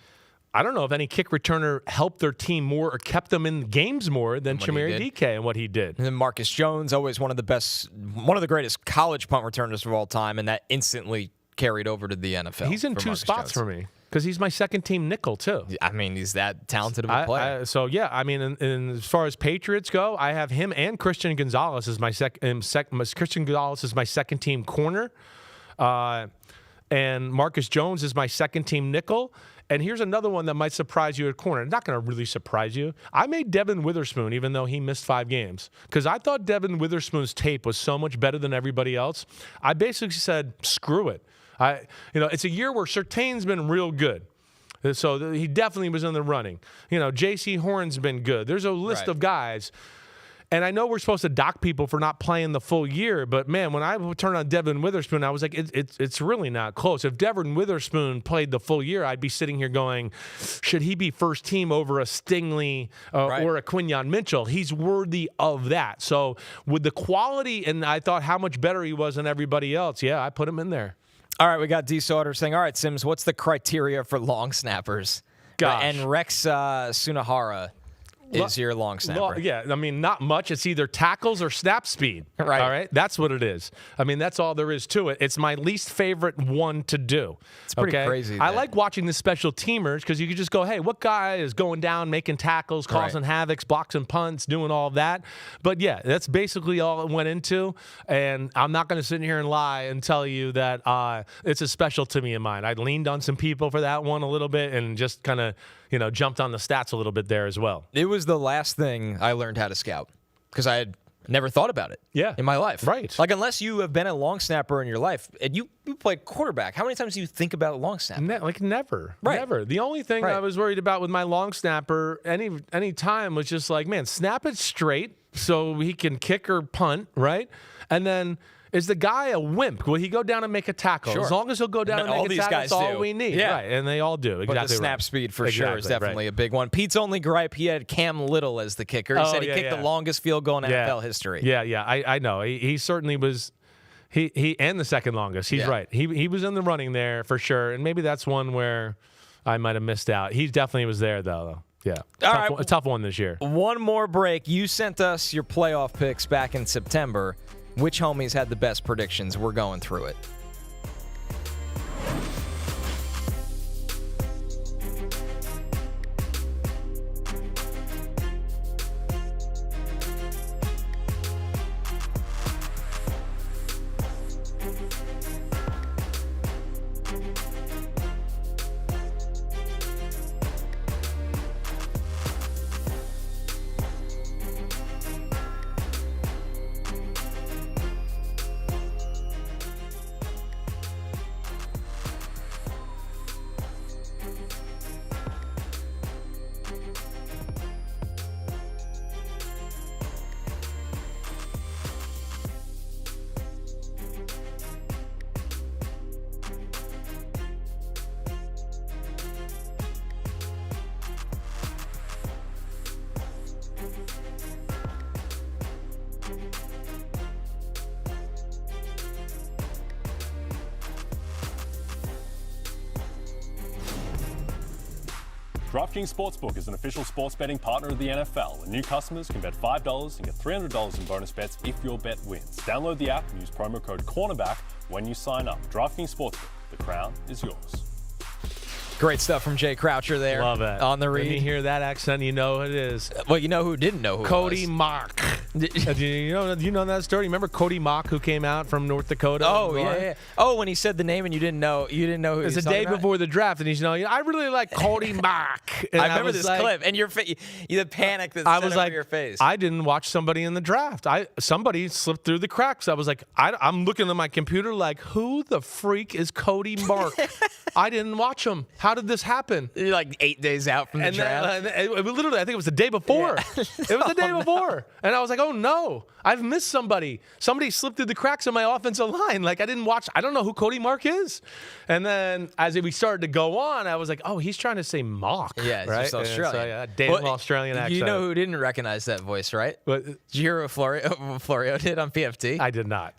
S1: I don't know if any kick returner helped their team more or kept them in games more than Shamere Dike and what he did.
S2: And then Marcus Jones, always one of the greatest college punt returners of all time, and that instantly carried over to the NFL.
S1: He's in two spots for me. Because he's my second-team nickel, too.
S2: I mean, he's that talented of a player.
S1: As far as Patriots go, I have him and Christian Gonzalez as my Christian Gonzalez is my second-team corner. And Marcus Jones is my second-team nickel. And here's another one that might surprise you at corner. Not going to really surprise you. I made Devin Witherspoon, even though he missed 5 games. Because I thought Devin Witherspoon's tape was so much better than everybody else. I basically said, screw it. It's a year where Surtain's been real good. So he definitely was in the running. J.C. Horn's been good. There's a list of guys. And I know we're supposed to dock people for not playing the full year, but, man, when I turned on Devin Witherspoon, I was like, it's really not close. If Devin Witherspoon played the full year, I'd be sitting here going, should he be first team over a Stingley or a Quinyon Mitchell? He's worthy of that. So with the quality, and I thought how much better he was than everybody else, I put him in there.
S2: All right, we got D. Sauter saying, all right, Simms, what's the criteria for long snappers?
S1: Gosh.
S2: And Rex Sunahara is your long snapper.
S1: Not much. It's either tackles or snap speed.
S2: Right.
S1: All right? That's what it is. That's all there is to it. It's my least favorite one to do.
S2: It's pretty crazy.
S1: I like watching the special teamers because you can just go, hey, what guy is going down, making tackles, causing havocs, blocks and punts, doing all that. But, that's basically all it went into. And I'm not going to sit in here and lie and tell you that it's a special to me in mine. I leaned on some people for that one a little bit and just kind of, jumped on the stats a little bit there as well.
S2: It was the last thing I learned how to scout because I had never thought about it in my life.
S1: Right.
S2: Like, unless you have been a long snapper in your life and you played quarterback, how many times do you think about long snap?
S1: Never.
S2: Right.
S1: Never. The only thing I was worried about with my long snapper any time was just like, man, snap it straight so he can kick or punt, right? And then, is the guy a wimp? Will he go down and make a tackle?
S2: Sure.
S1: As long as he'll go down and make a tackle, that's all we need.
S2: Yeah.
S1: Right, and they all do. Exactly.
S2: But the snap speed for sure is definitely a big one. Pete's only gripe, he had Cam Little as the kicker. He said he kicked the longest field goal in NFL history.
S1: Yeah. I know. He certainly was. He and the second longest. He's right. He was in the running there for sure. And maybe that's one where I might have missed out. He definitely was there, though. Yeah. A tough one this year.
S2: One more break. You sent us your playoff picks back in September. Which homies had the best predictions? We're going through it.
S3: DraftKings Sportsbook is an official sports betting partner of the NFL, and new customers can bet $5 and get $300 in bonus bets if your bet wins. Download the app and use promo code cornerback when you sign up. DraftKings Sportsbook, the crown is yours.
S2: Great stuff from Jay Croucher there.
S1: Love it.
S2: On the read.
S1: When you hear that accent, you know it is.
S2: Well, you know who didn't know who
S1: Cody
S2: it was?
S1: Mock. Do you know that story? Remember Cody Mock, who came out from North Dakota?
S2: Oh, yeah. Oh, when he said the name and you didn't know who he was
S1: It's the day
S2: about?
S1: before the draft, and he's I really like Cody Mock. And
S2: I remember this
S1: like,
S2: clip, and the panic that
S1: I
S2: set
S1: was
S2: over
S1: like,
S2: your face.
S1: I didn't watch somebody in the draft. Somebody slipped through the cracks. I was like, I'm looking at my computer like, who the freak is Cody Mark? I didn't watch him. How did this happen?
S2: You're like 8 days out from the draft.
S1: Literally, I think it was the day before. Yeah. It was the day before. And I was like, oh, no. I've missed somebody. Somebody slipped through the cracks in my offensive line. Like, I didn't watch. I don't know who Cody Mark is. And then as we started to go on, I was like, oh, he's trying to say Mock.
S2: Yeah, it's
S1: right?
S2: just Australian.
S1: So, yeah, damn Australian accent.
S2: You know who didn't recognize that voice, right?
S1: But,
S2: did you hear what Florio did on PFT?
S1: I did not.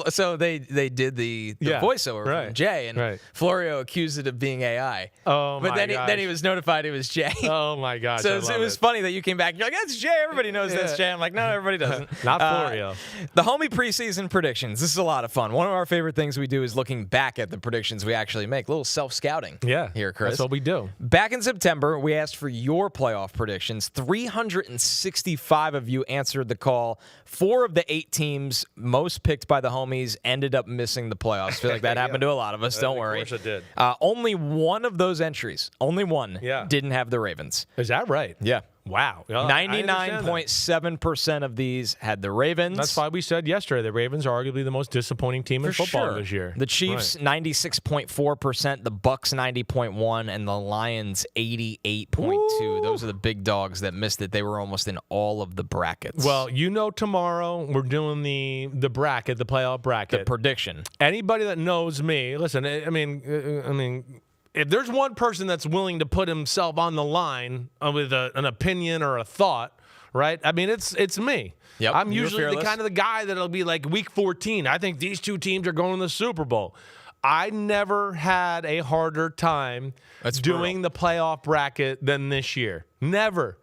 S2: So they did the voiceover from Jay, and Florio accused it of being AI.
S1: Oh,
S2: but then he was notified it was Jay.
S1: Oh, my gosh.
S2: So it was funny that you came back and you're like, that's Jay. Everybody knows that's Jay. I'm like, no, everybody doesn't.
S1: Not Florio.
S2: The homie preseason predictions. This is a lot of fun. One of our favorite things we do is looking back at the predictions we actually make. A little self-scouting here, Chris.
S1: That's what we do.
S2: Back in September, we asked for your playoff predictions. 365 of you answered the call. 4 of the 8 teams most picked by the homies ended up missing the playoffs. I feel like that happened to a lot of us. Don't worry.
S1: Of course it did.
S2: Only one of those entries, didn't have the Ravens.
S1: Is that right?
S2: Yeah.
S1: Wow.
S2: 99.7% of these had the Ravens.
S1: That's why we said yesterday the Ravens are arguably the most disappointing team in football this year.
S2: The Chiefs, 96.4%, the Bucks, 90.1%, and the Lions, 88.2%. Those are the big dogs that missed it. They were almost in all of the brackets.
S1: Well, tomorrow we're doing the bracket, the playoff bracket.
S2: The prediction.
S1: Anybody that knows me, listen, I mean, if there's one person that's willing to put himself on the line with an opinion or a thought, right? I mean, it's me.
S2: Yep,
S1: I'm usually the kind of the guy that'll be like week 14. I think these 2 teams are going to the Super Bowl. I never had a harder time doing the playoff bracket than this year. Never.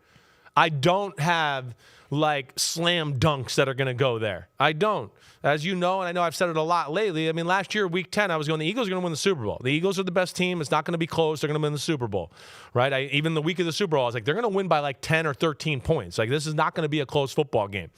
S1: I don't have like slam dunks that are going to go there. I don't. As you know, and I know I've said it a lot lately, I mean, last year, week 10, I was going, the Eagles are going to win the Super Bowl. The Eagles are the best team. It's not going to be close. They're going to win the Super Bowl, right? Even the week of the Super Bowl, I was like, they're going to win by like 10 or 13 points. Like, this is not going to be a close football game.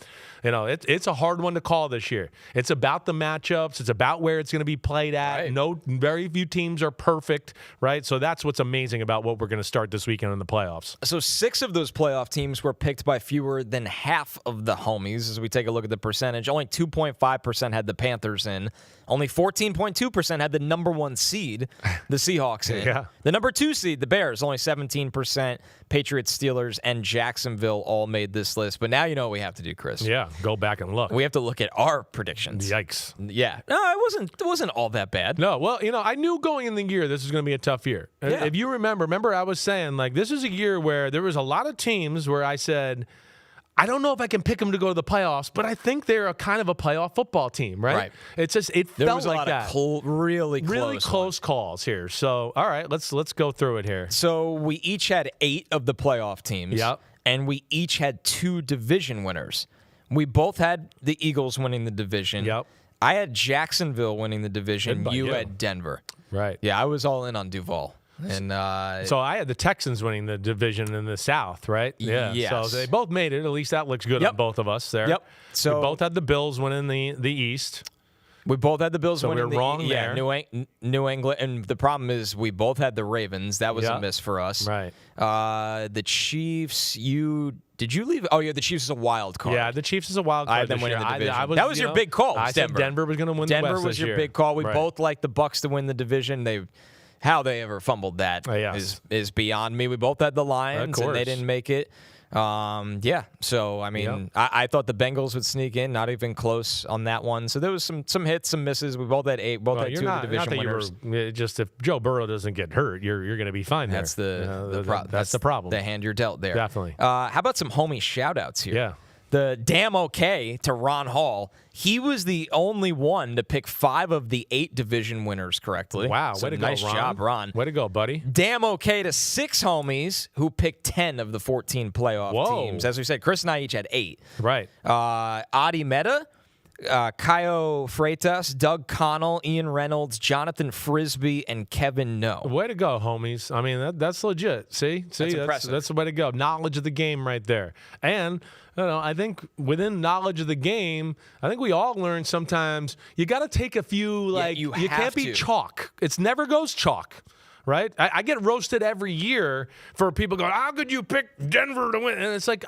S1: It's a hard one to call this year. It's about the matchups. It's about where it's going to be played at.
S2: Right.
S1: Very few teams are perfect, right? So that's what's amazing about what we're going to start this weekend in the playoffs.
S2: So 6 of those playoff teams were picked by fewer than half of the homies. As we take a look at the percentage, only 2.5% had the Panthers in. Only 14.2% had the number 1 seed, the Seahawks in.
S1: Yeah.
S2: The number 2 seed, the Bears, only 17%. Patriots, Steelers, and Jacksonville all made this list. But now you know what we have to do, Chris.
S1: Yeah, go back and look.
S2: We have to look at our predictions.
S1: Yikes.
S2: Yeah. No, it wasn't all that bad.
S1: No, well, I knew going in the year this is going to be a tough year.
S2: Yeah.
S1: If you remember I was saying, like, this is a year where there was a lot of teams where I said, I don't know if I can pick them to go to the playoffs, but I think they're a kind of a playoff football team, right?
S2: Right.
S1: It's just it
S2: There
S1: felt
S2: was a
S1: like
S2: lot
S1: that.
S2: of really
S1: close calls here. So, all right, let's go through it here.
S2: So we each had 8 of the playoff teams.
S1: Yep.
S2: And we each had 2 division winners. We both had the Eagles winning the division.
S1: Yep.
S2: I had Jacksonville winning the division.
S1: Good by
S2: You
S1: you.
S2: had Denver.
S1: Right.
S2: Yeah, I was all in on Duval. And
S1: so I had the Texans winning the division in the South, right? Yeah.
S2: Yes.
S1: So they both made it. At least that looks good
S2: Yep.
S1: on both of us there.
S2: Yep. So
S1: we both had the Bills winning the East.
S2: We both had the Bills
S1: So we
S2: winning.
S1: were wrong there.
S2: New England. And the problem is we both had the Ravens. That was a
S1: Yep.
S2: miss for us.
S1: Right.
S2: The Chiefs, did you leave? Oh, yeah, the Chiefs is a wild card.
S1: Yeah, the Chiefs is a wild card.
S2: I had them
S1: this
S2: winning
S1: year.
S2: the division.
S1: I was,
S2: that was your big call.
S1: I said Denver was going to win
S2: Denver
S1: the West
S2: was
S1: this
S2: your
S1: year.
S2: big call. We
S1: Right.
S2: both liked the Bucks to win the division. How they ever fumbled that
S1: yes.
S2: is beyond me. We both had the Lions,
S1: Of
S2: and they
S1: course.
S2: didn't make it. Yeah. So, I mean, I thought the Bengals would sneak in, not even close on that one. So there was some hits, some misses. We both had 8. Both had 2 of the division winners.
S1: Just if Joe Burrow doesn't get hurt, you're going to be fine
S2: That's
S1: there.
S2: that's the problem.
S1: The hand you're dealt there.
S2: Definitely. How about some homie shout-outs here?
S1: Yeah.
S2: the damn okay to Ron Hall. He was the only one to pick 5 of the 8 division winners correctly.
S1: Wow,
S2: so
S1: way to
S2: nice
S1: go, Ron.
S2: job, Ron.
S1: Way to go, buddy.
S2: Damn okay to 6 homies who picked 10 of the 14 playoff teams. As we said, Chris and I each had 8.
S1: Right.
S2: Adi Meta, Kaio Freitas, Doug Connell, Ian Reynolds, Jonathan Frisbee, and Kevin No.
S1: Way to go, homies. I mean, that's legit. See,
S2: That's impressive.
S1: That's the way to go. Knowledge of the game right there. And I think within knowledge of the game, I think we all learn sometimes you got to take a few, you can't be chalk. It never goes chalk. Right? I get roasted every year for people going, how could you pick Denver to win? And it's like,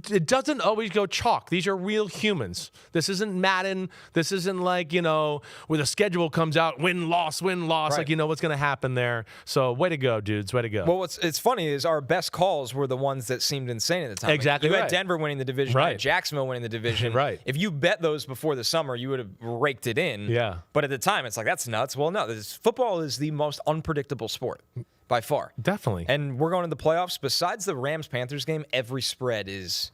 S1: it doesn't always go chalk. These are real humans. This isn't Madden. This isn't like, where the schedule comes out, win, loss. Right. Like, what's going to happen there. So way to go, dudes. Way to go.
S2: Well, it's funny is our best calls were the ones that seemed insane at the time.
S1: Exactly.
S2: You had Denver winning the division.
S1: Right.
S2: You had Jacksonville winning the division.
S1: Right.
S2: If you bet those before the summer, you would have raked it in.
S1: Yeah.
S2: But at the time, it's like, that's nuts. Well, no, football is the most unpredictable sport. By far.
S1: Definitely.
S2: And we're going to the playoffs. Besides the Rams-Panthers game, every spread is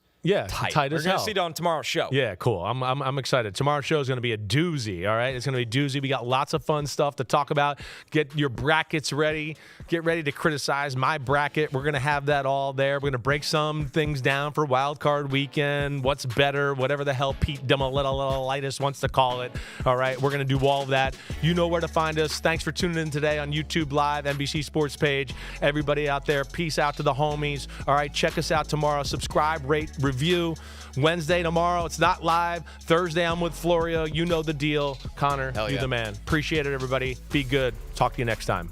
S2: tight
S1: as
S2: We're
S1: hell.
S2: going to see it on tomorrow's show.
S1: Yeah, cool. I'm excited. Tomorrow's show is going to be a doozy, all right? It's going to be a doozy. We got lots of fun stuff to talk about. Get your brackets ready. Get ready to criticize my bracket. We're going to have that all there. We're going to break some things down for Wild Card Weekend, what's better, whatever the hell Pete Demolitolitis wants to call it, all right? We're going to do all of that. You know where to find us. Thanks for tuning in today on YouTube Live, NBC Sports page. Everybody out there, peace out to the homies. All right, check us out tomorrow. Subscribe, rate, review. Wednesday tomorrow, it's not live. Thursday, I'm with Florio. You know the deal. Connor, you the man. Appreciate it, everybody. Be good. Talk to you next time.